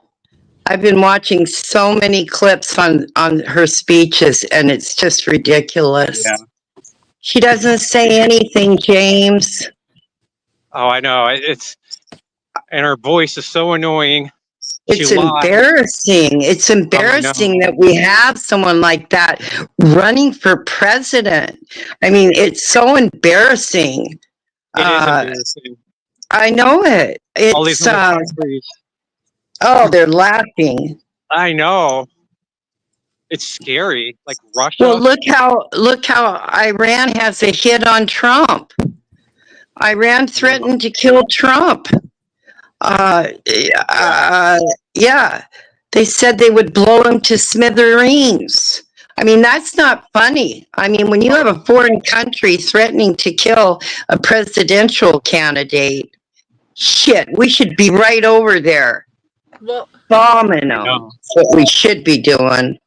I've been watching so many clips on her speeches, and it's just ridiculous. Yeah. She doesn't say anything, James. Oh, I know. And her voice is so annoying. It's She lies. embarrassing. It's embarrassing that we have someone like that running for president. I mean, it's so embarrassing. It is embarrassing. I know it. All these It's other countries. oh, they're laughing. I know. It's scary. Like Russia. Well, look how Iran has a hit on Trump. Iran threatened to kill Trump. Yeah, they said they would blow him to smithereens. I mean, that's not funny. I mean, when you have a foreign country threatening to kill a presidential candidate, shit, we should be right over there. Well, bombing them. That's what we should be doing.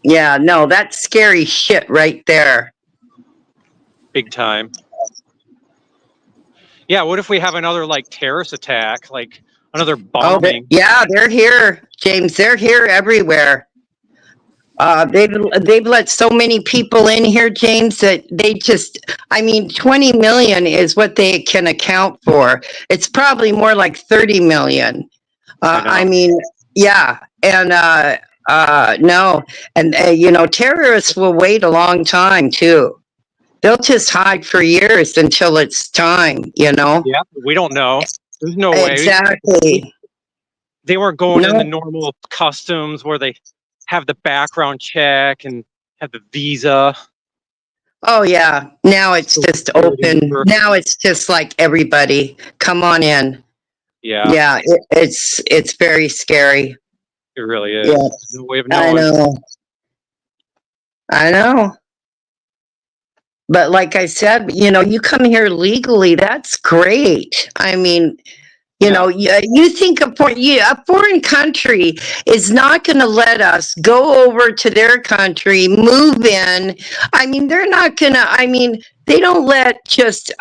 Yeah, no, that's scary shit right there. Big time. Yeah, what if we have another like terrorist attack, like another bombing? Yeah, they're here, James. They're here everywhere. They've let so many people in here, James, that they just, I mean, 20 million is what they can account for. It's probably more like 30 million. I mean, yeah. And no. And, you know, terrorists will wait a long time, too. They'll just hide for years until it's time, you know? Yeah, we don't know. There's no way. Exactly. They weren't going in the normal customs where they have the background check and have the visa. Oh, yeah. Now it's just open. Now it's just like everybody, come on in. Yeah. Yeah, it's very scary. It really is. Yeah. There's no way of knowing. I know. But like I said, you know, you come here legally, that's great. I mean, you know, you think a foreign country is not going to let us go over to their country, move in. I mean, they're not going to, I mean, they don't let just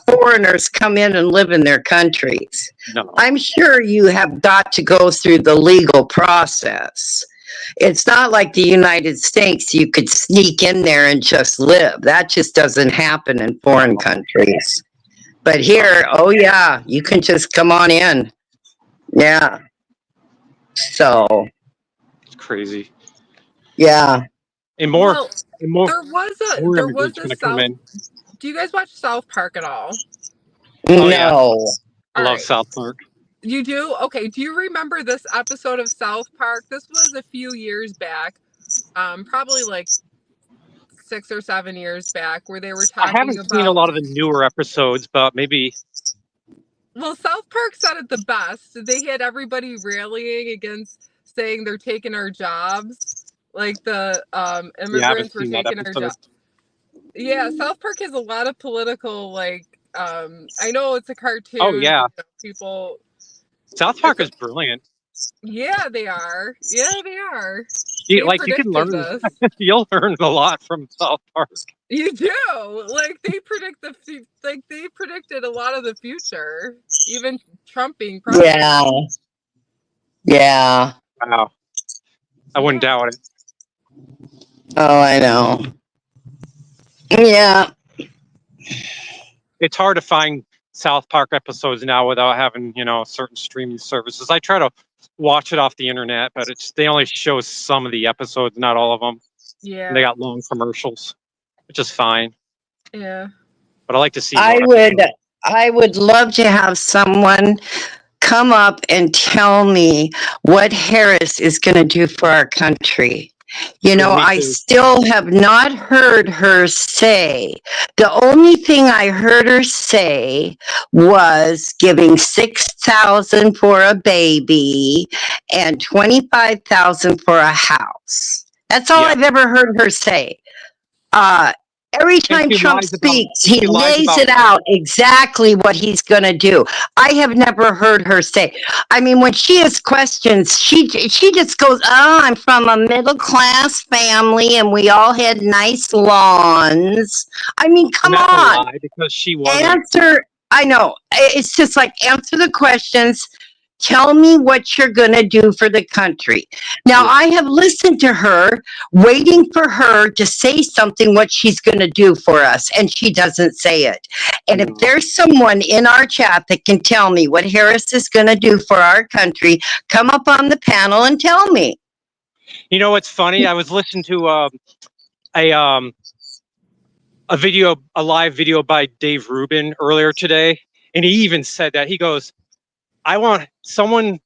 foreigners come in and live in their countries. No. I'm sure you have got to go through the legal process. It's not like the United States, you could sneak in there and just live. That just doesn't happen in foreign countries. But here, oh yeah, you can just come on in. Yeah. So. It's crazy. Yeah. And more, Well, and more, there was more a immigrants going to come South. in. Do you guys watch South Park at all? Oh, yeah. No. I All love right. South Park. You do? Okay. Do you remember this episode of South Park? This was a few years back, probably like 6 or 7 years back, where they were I talking haven't seen a about. lot of the newer episodes, but maybe. Well, South Park said it the best. They had everybody rallying against saying they're taking our jobs, like the Yeah, I haven't immigrants were seen that taking our episode. jobs. Yeah, South Park has a lot of political, like, I know it's a cartoon. Oh, yeah. You know, people. South Park is brilliant. Yeah, they are. Yeah, they are. You, They like, you can predicted learn, this. you'll learn a lot from South Park. You do. Like they predict like they predicted a lot of the future, even Trump being president. Yeah. Yeah. Wow. I wouldn't doubt it. Oh, I know. Yeah. It's hard to find South Park episodes now without having, certain streaming services. I try to watch it off the internet, but they only show some of the episodes, not all of them. Yeah. And they got long commercials, which is fine. Yeah. But I like to see. I would love to have someone come up and tell me what Harris is going to do for our country. You know, I still have not heard her say. The only thing I heard her say was giving $6,000 for a baby and $25,000 for a house. That's all I've ever heard her say. Every time Trump speaks, he lays it out exactly what he's going to do. I have never heard her say. I mean, when she has questions, she just goes, "Oh, I'm from a middle class family, and we all had nice lawns." I mean, come on, because she wasn't. Answer. I know. It's just like answer the questions. Tell me what you're going to do for the country. Now, I have listened to her, waiting for her to say something, what she's going to do for us, and she doesn't say it. And if there's someone in our chat that can tell me what Harris is going to do for our country, come up on the panel and tell me. You know, it's funny. I was listening to a live video by Dave Rubin earlier today, and he even said that. He goes, I want someone,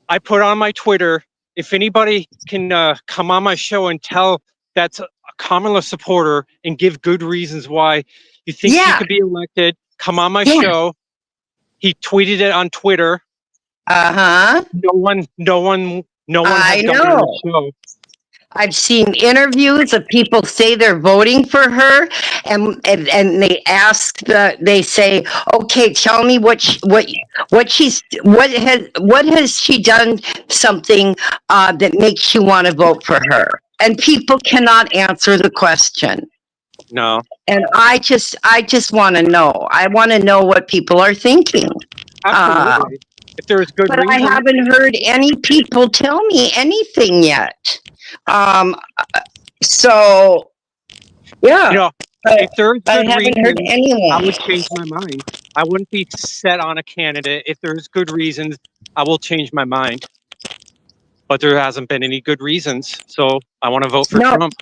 I put on my Twitter, if anybody can come on my show and tell that's a Kamala supporter and give good reasons why you think she could be elected, come on my show. He tweeted it on Twitter. Uh-huh. No one has I gone on the show. I've seen interviews of people say they're voting for her, and they they say, "Okay, tell me what has she done something that makes you want to vote for her?" And people cannot answer the question. No. And I just want to know. I want to know what people are thinking. Absolutely. If there is good but reason. I haven't heard any people tell me anything yet. So, yeah. You know, if there's good I haven't reason, heard anyone. I would change my mind. I wouldn't be set on a candidate. If there's good reasons, I will change my mind. But there hasn't been any good reasons, so I want to vote for Trump.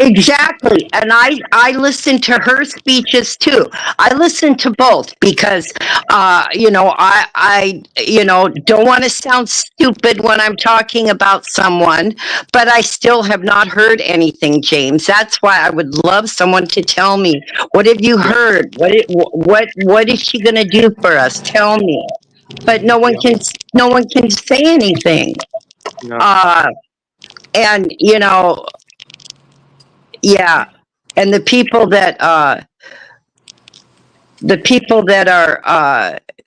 Exactly. And I listen to her speeches too. I listen to both because, I don't want to sound stupid when I'm talking about someone, but I still have not heard anything, James. That's why I would love someone to tell me, what have you heard? What is she going to do for us? Tell me. But no one can say anything. No. And, yeah, and the people that are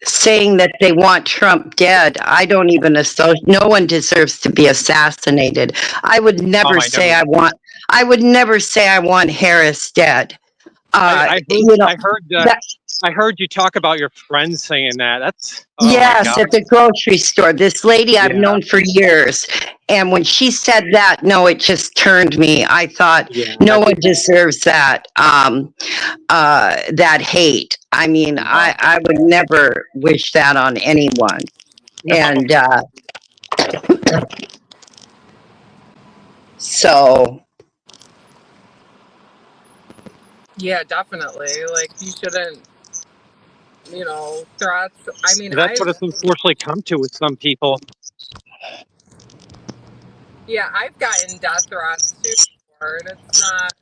saying that they want Trump dead, I don't even no one deserves to be assassinated. I would never say I want Harris dead. I heard you talk about your friends saying that. That's yes, at the grocery store. This lady I've known for years, and when she said that, no, it just turned me. I thought no one deserves that. That hate. I mean, I would never wish that on anyone. And So, Yeah, definitely. Like you shouldn't, threats. I mean, That's what it's unfortunately come to with some people. I've gotten death threats too before, and it's not,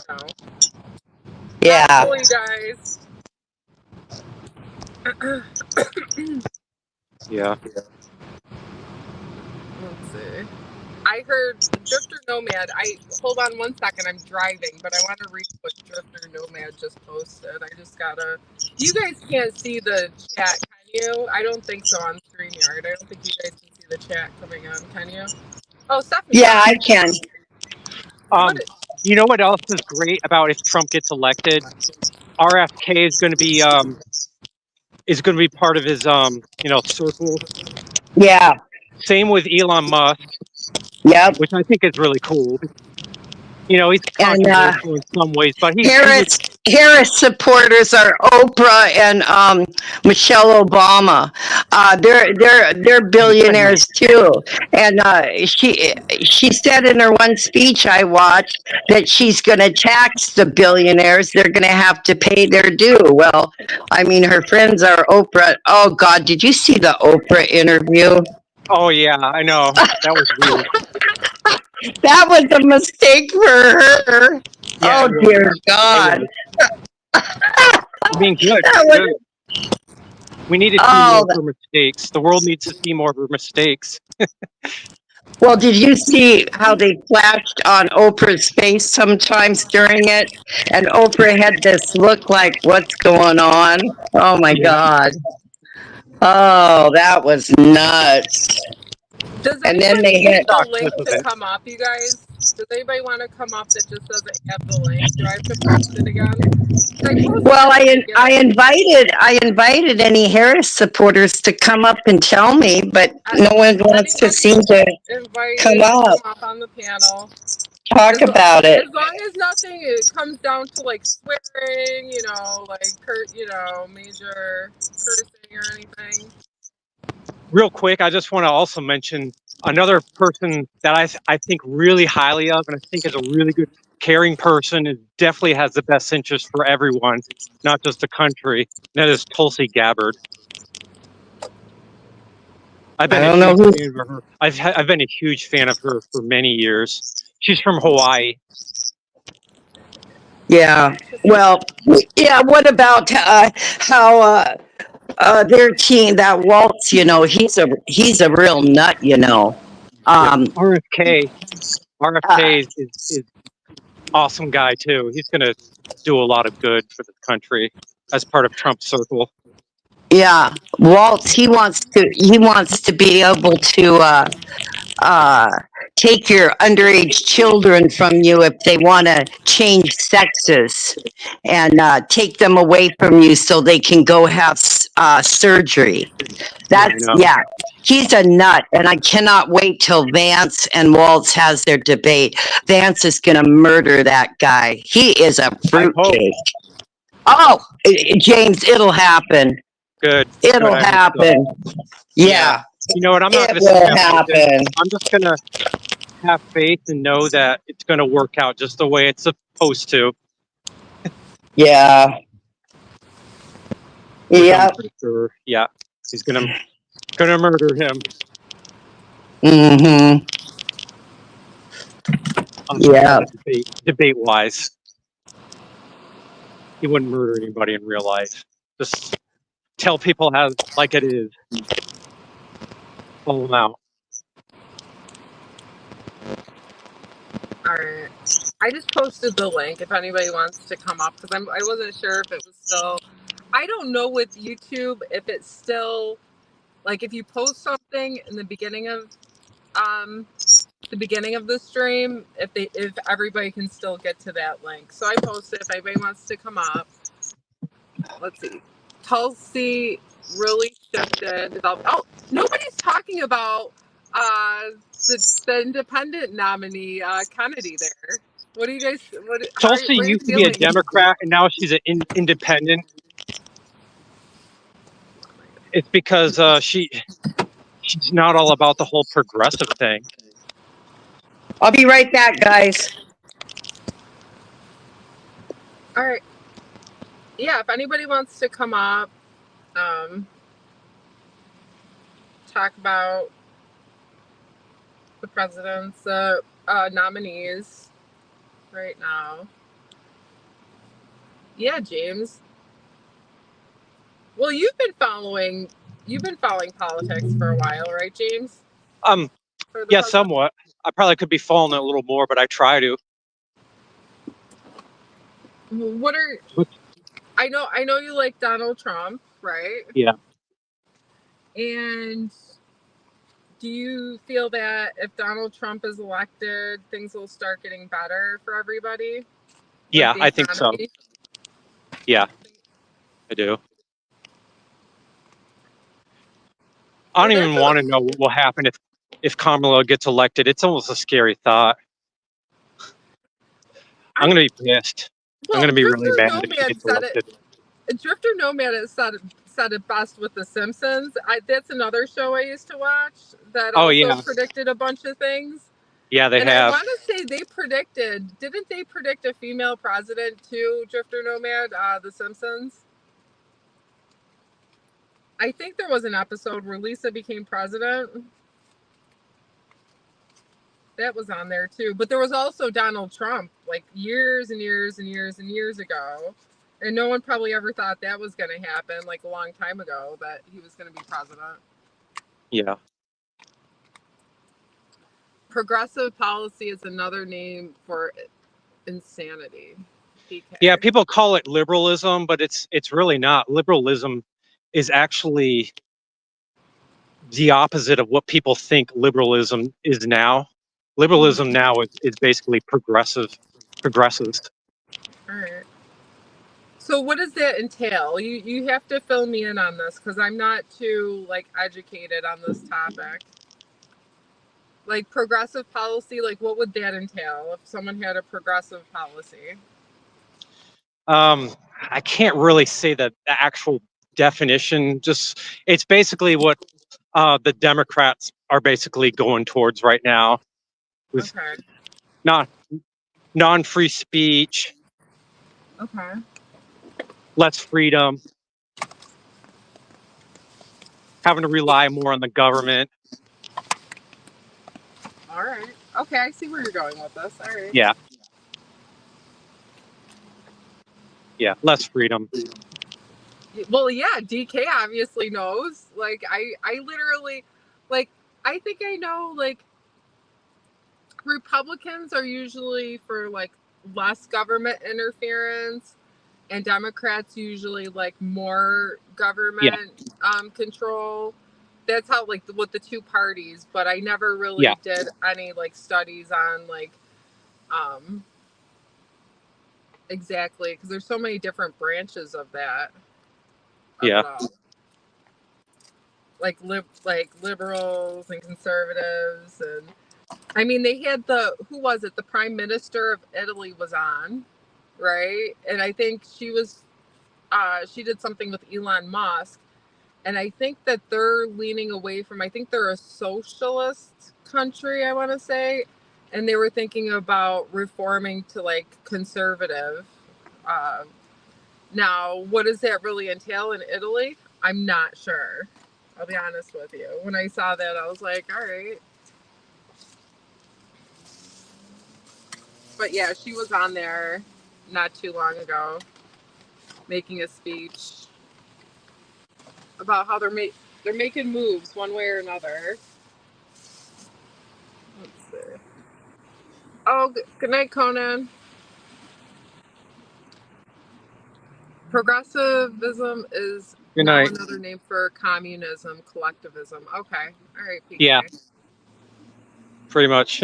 not yeah. cool, you guys. Yeah. Let's see. I heard Drifter Nomad. Hold on one second. I'm driving, but I want to read what Drifter Nomad just posted. I just gotta. You guys can't see the chat, can you? I don't think so on StreamYard. I don't think you guys can see the chat coming on, can you? Oh, Stephanie. Yeah, I can. You know what else is great about if Trump gets elected? RFK is going to be part of his circle. Yeah. Same with Elon Musk, Yep. which I think is really cool. He's And controversial in some ways, but Harris supporters are Oprah and Michelle Obama. They're billionaires too. And she said in her one speech I watched that she's going to tax the billionaires. They're going to have to pay their due. Well, I mean, her friends are Oprah. Oh God, did you see the Oprah interview? Oh yeah, I know. That was weird. That was a mistake for her. Yeah, oh dear God. I mean, good. We need to see more of her mistakes. The world needs to see more of her mistakes. Well, did you see how they flashed on Oprah's face sometimes during it? And Oprah had this look like, what's going on? Oh my God. Oh, that was nuts. Does And then anybody they need hit the link to come up, you guys? Does anybody want to come up that just doesn't have the link? Do I have to post it again? Well, I invited any Harris supporters to come up and tell me, but no one wants to seem to come up on the panel. Talk about it. As long as nothing it comes down to like swearing, major cursing or anything. Real quick, I just want to also mention another person that I think really highly of, and I think is a really good, caring person, and definitely has the best interest for everyone, not just the country. That is Tulsi Gabbard. I've been a huge fan of her for many years. She's from Hawaii. Yeah. Well, yeah. What about how their team, that Waltz? He's a real nut. RFK is awesome guy too. He's going to do a lot of good for the country as part of Trump's circle. Yeah, Waltz. He wants to be able to take your underage children from you if they want to change sexes, and take them away from you so they can go have surgery. He's a nut, and I cannot wait till Vance and Waltz has their debate. Vance is going to murder that guy. He is a fruitcake. Oh, James, it'll happen. Good. It'll happen. Yeah. You know what? I'm not going to say happen. I'm just going to have faith and know that it's going to work out just the way it's supposed to. Yeah. Yeah. Sure. Yeah. He's going to murder him. Mm-hmm. Yeah. Debate wise, he wouldn't murder anybody in real life. Just tell people like it is. Pull them out. All right. I just posted the link if anybody wants to come up, because I wasn't sure if it was still. I don't know with YouTube if it's still like if you post something in the beginning of the stream, if everybody can still get to that link. So I posted if anybody wants to come up. Let's see. Tulsi really shifted. Oh, nobody's talking about the independent nominee Kennedy there. What do you guys? Tulsi used to be a Democrat, and now she's an independent. It's because she's not all about the whole progressive thing. I'll be right back, guys. All right. Yeah, if anybody wants to come up, talk about the president's nominees right now. Yeah, James. Well, you've been following politics for a while, right, James? Um, For the yeah, president? somewhat. I probably could be following it a little more, but I try to. What are I know you like Donald Trump, right? Yeah. And do you feel that if Donald Trump is elected, things will start getting better for everybody? Yeah, Like the I think so. economy? Yeah, I do. I don't Well, even want to know what will happen if Kamala gets elected. It's almost a scary thought. I'm going to be pissed. I'm going to be really Drifter mad if she Nomad gets said it. elected. Drifter Nomad has said it best with The Simpsons. That's another show I used to watch that Oh, also yeah. predicted a bunch of things. Yeah, they And have. I want to say didn't they predict a female president too, Drifter Nomad, The Simpsons? I think there was an episode where Lisa became president. That was on there too. But there was also Donald Trump, like years and years and years and years ago. And no one probably ever thought that was going to happen, like a long time ago, that he was going to be president. Yeah. Progressive policy is another name for insanity. PK. Yeah, people call it liberalism, but it's really not. Liberalism is actually the opposite of what people think liberalism is now. Liberalism now is basically progressives. All right. So what does that entail? You have to fill me in on this because I'm not too like educated on this topic. Like progressive policy, like what would that entail if someone had a progressive policy? I can't really say the actual definition. Just it's basically what the Democrats are basically going towards right now, with non-free speech, Okay. less freedom, having to rely more on the government. All right. Okay, I see where you're going with this. All right. Yeah. Yeah, less freedom. Well, yeah, DK obviously knows. Like I literally like I think I know like Republicans are usually for like less government interference and Democrats usually like more government control. That's how like with the two parties, but I never really did any like studies on like exactly because there's so many different branches of that. Like liberals and conservatives, and I mean they had the prime minister of Italy was on, right? And I think she did something with Elon Musk, and I think that they're leaning away from, I think they're a socialist country, I want to say, and they were thinking about reforming to like conservative. Now, what does that really entail in Italy? I'm not sure. I'll be honest with you. When I saw that, I was like, all right. But yeah, she was on there not too long ago making a speech about how they're making moves one way or another. Let's see. Oh, good night, Conan. Progressivism is now another name for communism, collectivism. Okay. All right, PK. Yeah. Pretty much.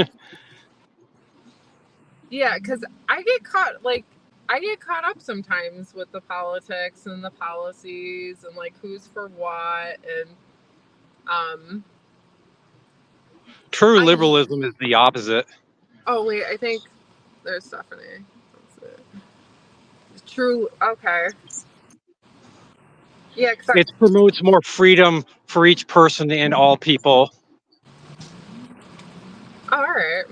Yeah, because I get caught up sometimes with the politics and the policies and like who's for what and True liberalism is the opposite. Oh wait, I think there's Stephanie. That's it. True. Okay. Yeah, it promotes more freedom for each person and all people. All right.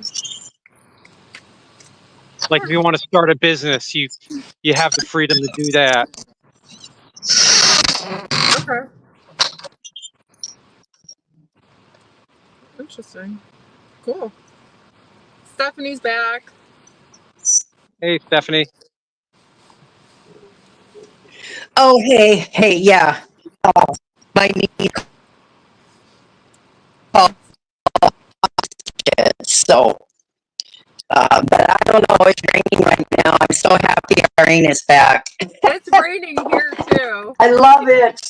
Like if you want to start a business, you have the freedom to do that. Okay. Interesting. Cool. Stephanie's back. Hey, Stephanie. Oh, hey, yeah. My knee called it, so, but I don't know, it's raining right now. I'm so happy our rain is back. It's raining here too. I love it.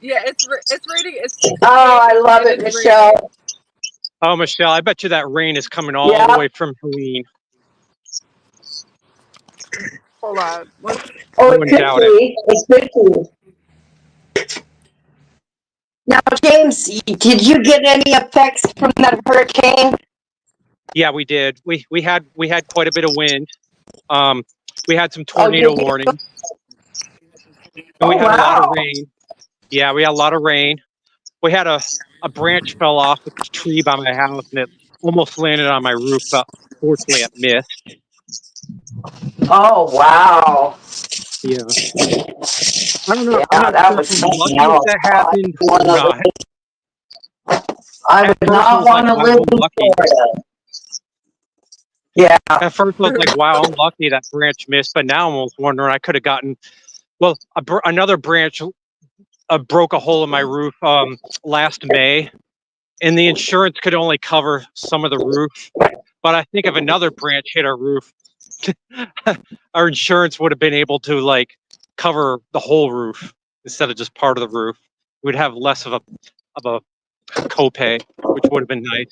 Yeah, it's raining. It's 6 Oh, I p.m. love and it, it's Michelle. raining. Oh, Michelle, I bet you that rain is coming all Yeah. the way from Helene. Hold on. Oh, I it wouldn't could doubt it. be. It could be. Now, James, did you get any effects from that hurricane? Yeah, we did. We had quite a bit of wind. We had some Oh, tornado did you? warnings, and we Oh, had a lot of wow. rain. Yeah, we had a lot of rain. We had a branch fell off a tree by my house, and it almost landed on my roof, but fortunately it missed. Oh, wow. Yeah. I don't know. I'm Yeah, not that sure if was I'm something lucky if else. that happened or not. I At would first, I not was like, want to wow, live I'm in lucky. Florida. Yeah. At first, I was like, wow, I'm lucky that branch missed. But now I'm almost wondering I could have gotten, well, another branch broke a hole in my roof last May, and the insurance could only cover some of the roof. But I think if another branch hit our roof, our insurance would have been able to like cover the whole roof instead of just part of the roof. We'd have less of a copay, which would have been nice.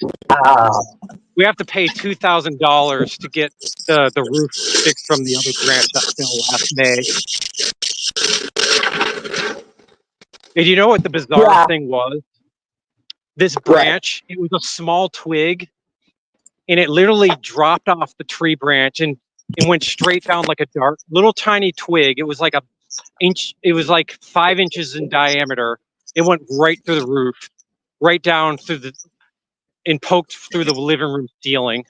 We have to pay $2,000 to get the roof fixed from the other branch that fell last May. And you know what the bizarre Yeah. thing was? This What? branch, it was a small twig, and it literally dropped off the tree branch and went straight down like a dart. Little tiny twig. It was like a inch. It was like 5 inches in diameter. It went right through the roof, right down through the, and poked through the living room ceiling.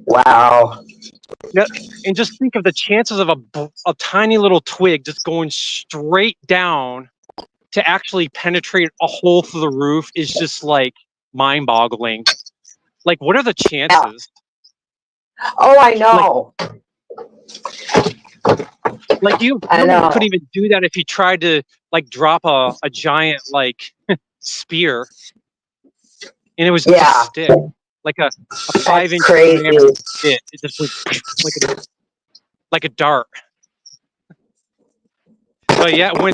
Wow. Yeah, and just think of the chances of a tiny little twig just going straight down to actually penetrate a hole through the roof is just like mind-boggling. Like, what are the chances? Oh, I know. Like you I almost know. couldn't even do that if you tried to like drop a giant like spear, and it was just Yeah. stick, like a That's 5 inch crazy. diameter bit. It just went like a dart. But yeah, when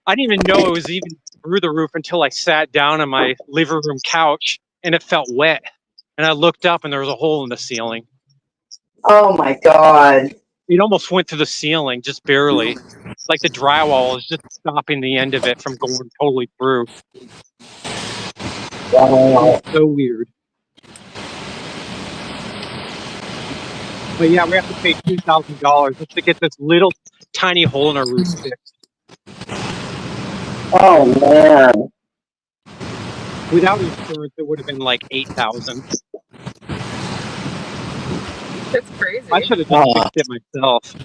I didn't even know it was even through the roof until I sat down on my living room couch and it felt wet. And I looked up and there was a hole in the ceiling. Oh my God. It almost went through the ceiling, just barely. Like the drywall is just stopping the end of it from going totally through. Wow. It's so weird. But yeah, we have to pay $2,000 just to get this little tiny hole in our roof fixed. Oh man. Without insurance, it would have been like $8,000. It's crazy. I should have just fixed it myself.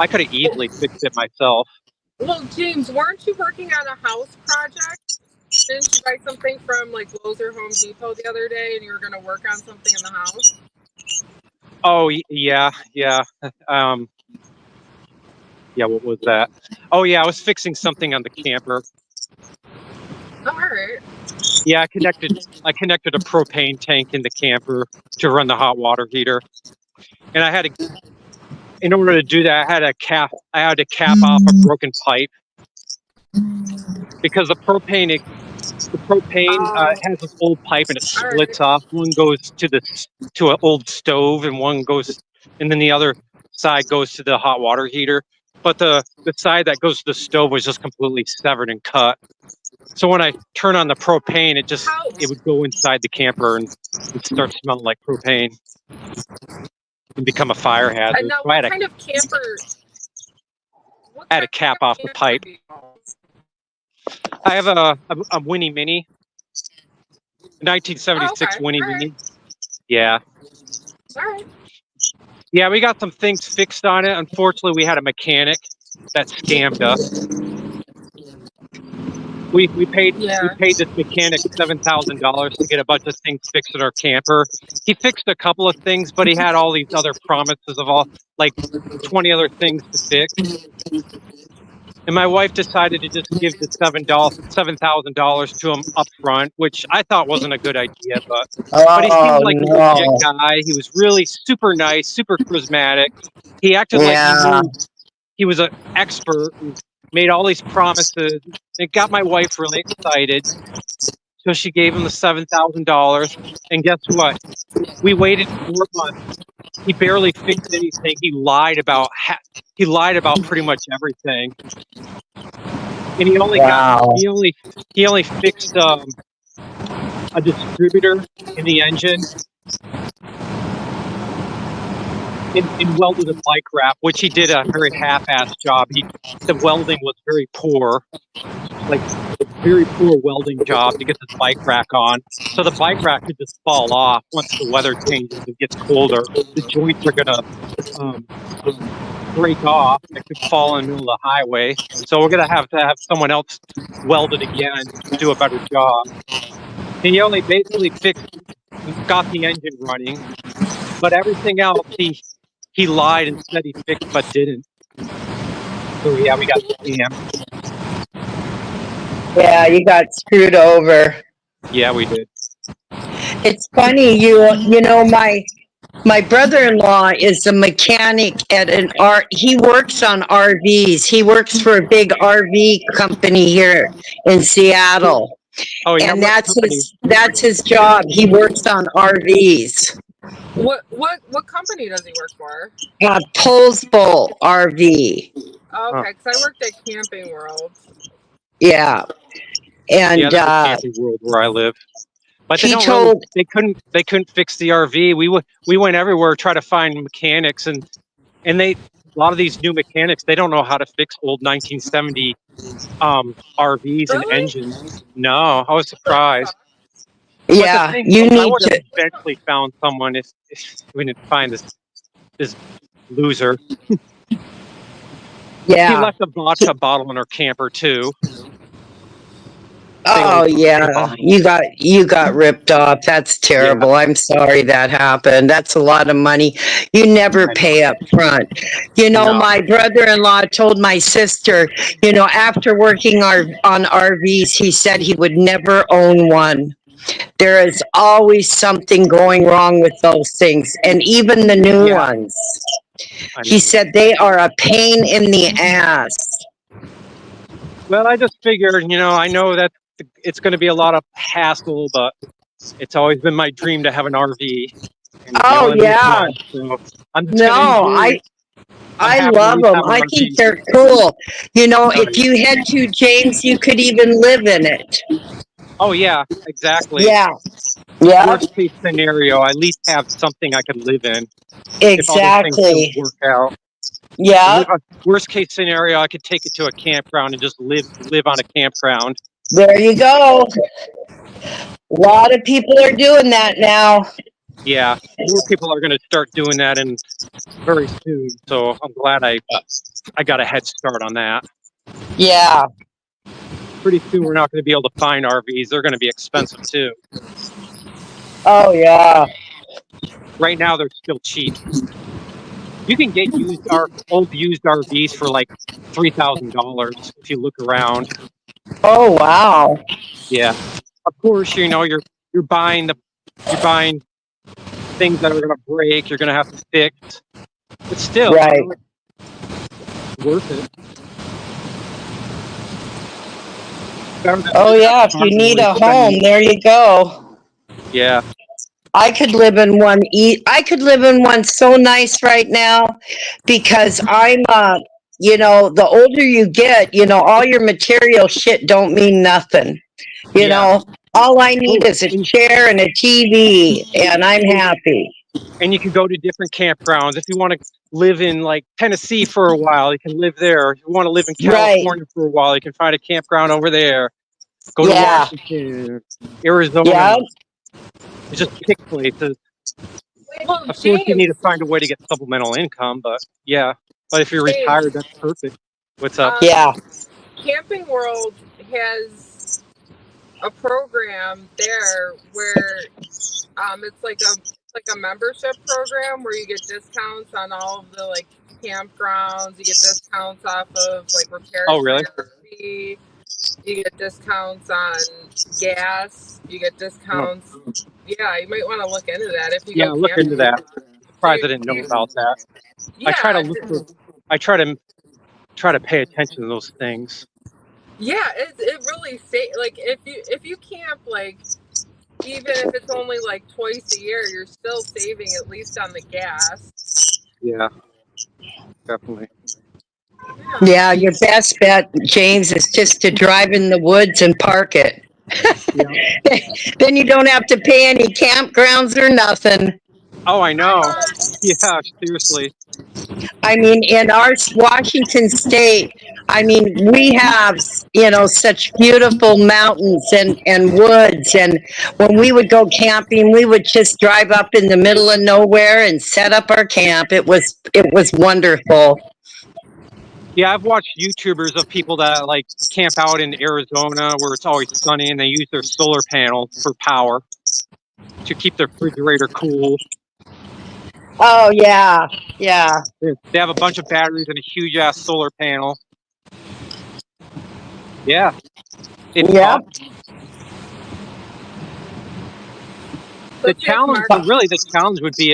I could have easily fixed it myself. Well, James, weren't you working on a house project? Didn't you buy something from like Lowe's or Home Depot the other day, and you were going to work on something in the house? Oh yeah. Yeah, what was that? Oh yeah, I was fixing something on the camper. Oh, all right. Yeah, I connected a propane tank in the camper to run the hot water heater. And I had to, in order to do that, I had to cap off a broken pipe because the propane has an old pipe and it All splits right. off. One goes to an old stove and and then the other side goes to the hot water heater. But the side that goes to the stove was just completely severed and cut. So when I turn on the propane, it would go inside the camper and start smelling like propane and become a fire And hazard. now, So I what kind of camper? had to cap off the pipe. I have a Winnie Mini, 1976 Oh, okay. Winnie All right. Mini. Yeah. All right. Yeah, we got some things fixed on it. Unfortunately, we had a mechanic that scammed us. We paid Yeah. this mechanic $7,000 to get a bunch of things fixed in our camper. He fixed a couple of things, but he had all these other promises of all like 20 other things to fix. And my wife decided to just give the $7,000 to him up front, which I thought wasn't a good idea, but he seemed Oh, like a legit no. guy. He was really super nice, super charismatic. He acted like he Yeah. knew he was an expert and made all these promises. It got my wife really excited. So she gave him the $7,000. And guess what? We waited 4 months. He barely fixed anything. He lied about pretty much everything. And he only Wow. fixed a distributor in the engine and welded a bike wrap, which he did a very half-assed job. The welding was very poor, like very poor welding job to get this bike rack on. So the bike rack could just fall off once the weather changes and gets colder. The joints are gonna break off and it could fall in the middle of the highway. So we're gonna have to have someone else weld it again to do a better job. And he only basically got the engine running, but everything else he lied and said he fixed but didn't. So yeah, we got scammed. Yeah, you got screwed over. Yeah, we did. It's funny, you know, my brother-in-law is a mechanic at he works on RVs. He works for a big RV company here in Seattle. Oh yeah, And that's his job. He works on RVs. What company does he work for? Pulse Bowl RV. Oh, okay, because I worked at Camping World. Yeah. And yeah, there's a Camping World where I live. But they couldn't fix the RV. We went everywhere try to find mechanics and a lot of these new mechanics, they don't know how to fix old 1970 RVs and engines. No, I was surprised. Yeah, you need I would have eventually found someone if we didn't find this loser. Yeah. He left a vodka bottle in our camper too. Oh yeah, you got ripped off. That's terrible. Yeah. I'm sorry that happened. That's a lot of money. You never pay up front. You know, my brother-in-law told my sister, you know, after working on RVs, he said he would never own one. There is always something going wrong with those things, and even the new ones. He said they are a pain in the ass. Well, I just figured, you know, I know that it's going to be a lot of hassle, but it's always been my dream to have an RV. Oh yeah. So I'm I love them. I think they're cool. You know, if you had to, James, you could even live in it. Oh yeah, exactly. Yeah. Yeah. Worst case scenario, I at least have something I can live in. Exactly. If all these things don't work out. Yeah. Worst case scenario, I could take it to a campground and just live on a campground. There you go. A lot of people are doing that now. Yeah, more people are going to start doing that very soon. So I'm glad I got a head start on that. Yeah. Pretty soon we're not going to be able to find RVs. They're going to be expensive too. Oh yeah. Right now they're still cheap. You can get old used RVs for like $3,000 if you look around. Oh wow. Yeah. Of course, you know you're buying things that are going to break. You're going to have to fix. But still, right. Worth it. Oh yeah, if you need a home, there you go. Yeah. I could live in one. I could live in one so nice right now, because I'm. You know, the older you get, you know, all your material shit don't mean nothing. You know, all I need is a chair and a TV, and I'm happy. And you can go to different campgrounds. If you want to live in like Tennessee for a while, you can live there. If you want to live in California for a while, you can find a campground over there. Go to Washington, Arizona. Yeah. Just pick places. Well, Of course, you need to James, find a way to get supplemental income, but yeah. But if you're James, retired, that's perfect. What's up? Yeah. Camping World has a program there where it's like a membership program where you get discounts on all of the like campgrounds. You get discounts off of like repairs Oh, for really? your RV. You get discounts on gas. You get discounts. Yeah, you might want to look into that if you Yeah, go look into camping. that. Surprised I Do didn't know you- about that. yeah, I try to pay attention to those things. yeah. It really like if you camp like even if it's only like twice a year, you're still saving at least on the gas. Yeah, definitely. Yeah, your best bet, James, is just to drive in the woods and park it. Yeah. Then you don't have to pay any campgrounds or nothing. Oh, I know. Yeah, seriously. I mean, in our Washington state, I mean, we have, such beautiful mountains and woods. And when we would go camping, we would just drive up in the middle of nowhere and set up our camp. It was wonderful. Yeah, I've watched YouTubers of people that like camp out in Arizona where it's always sunny and they use their solar panel for power to keep their refrigerator cool. Oh, yeah. Yeah. They have a bunch of batteries and a huge ass solar panel. Yeah. It's Yeah. the challenge would be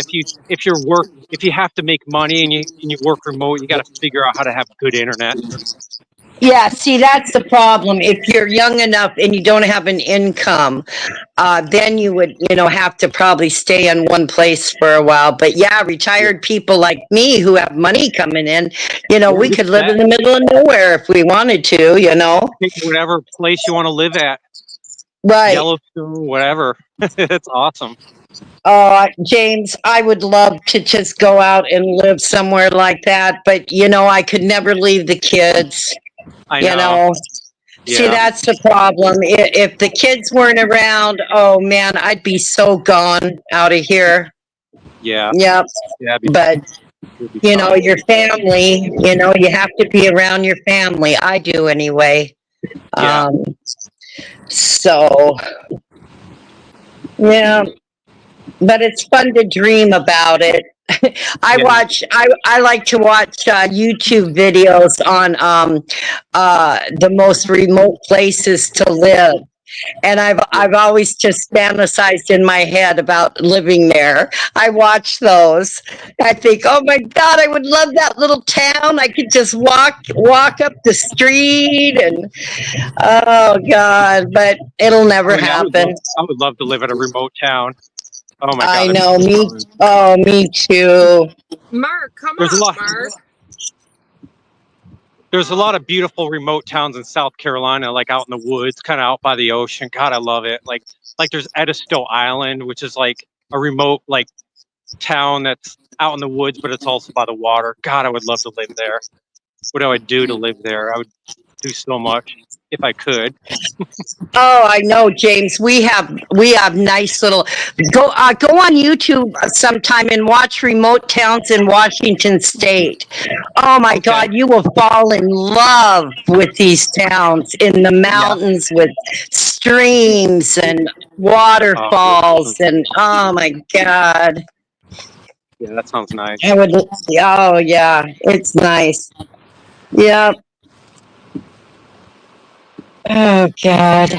if you have to make money and you work remote, you got to figure out how to have good internet. Yeah, see, that's the problem. If you're young enough and you don't have an income, then you would, have to probably stay in one place for a while. But yeah, retired people like me who have money coming in, we could live in the middle of nowhere if we wanted to, Pick whatever place you want to live at. Right. Yellowstone, whatever. It's awesome. James, I would love to just go out and live somewhere like that, but I could never leave the kids. I know. See, that's the problem. If the kids weren't around, oh man, I'd be so gone out of here. Yeah. Yep. Yeah. But your family, you have to be around your family. I do anyway. Yeah. So, yeah, but it's fun to dream about it. I like to watch YouTube videos on the most remote places to live. And I've always just fantasized in my head about living there. I watch those. I think, oh my God, I would love that little town. I could just walk up the street and oh God, but it'll never happen. I would love to live in a remote town. Oh my God. I know, me too. Mark, come on, Mark. There's a lot of beautiful remote towns in South Carolina, like out in the woods, kind of out by the ocean. God, I love it. Like there's Edisto Island, which is like a remote like town that's out in the woods, but it's also by the water. God, I would love to live there. What I would do to live there? I would do so much if I could. Oh, I know, James. We have nice little go on YouTube sometime and watch remote towns in Washington State. Oh my God, you will fall in love with these towns in the mountains with streams and waterfalls and oh my God. Yeah, that sounds nice. Oh yeah, it's nice. Yep. Oh, God.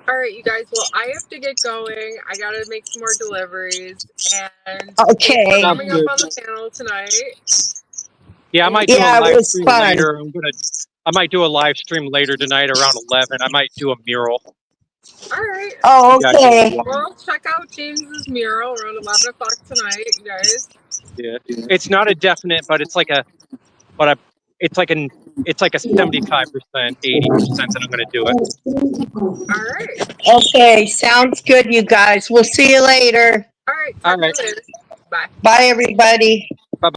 All right, you guys. Well, I have to get going. I got to make some more deliveries. And okay. We're coming up on the panel tonight. Yeah, I might do a live stream fun. later. I might do a live stream later tonight around 11. I might do a mural. All right. Oh, okay. Well, check out James's mural around 11 o'clock tonight, you guys. Yeah, it's not a definite, but it's like a 75%, 80% that I'm going to do it. All right. Okay, sounds good, you guys. We'll see you later. All right. All right. Later. Bye. Bye, everybody.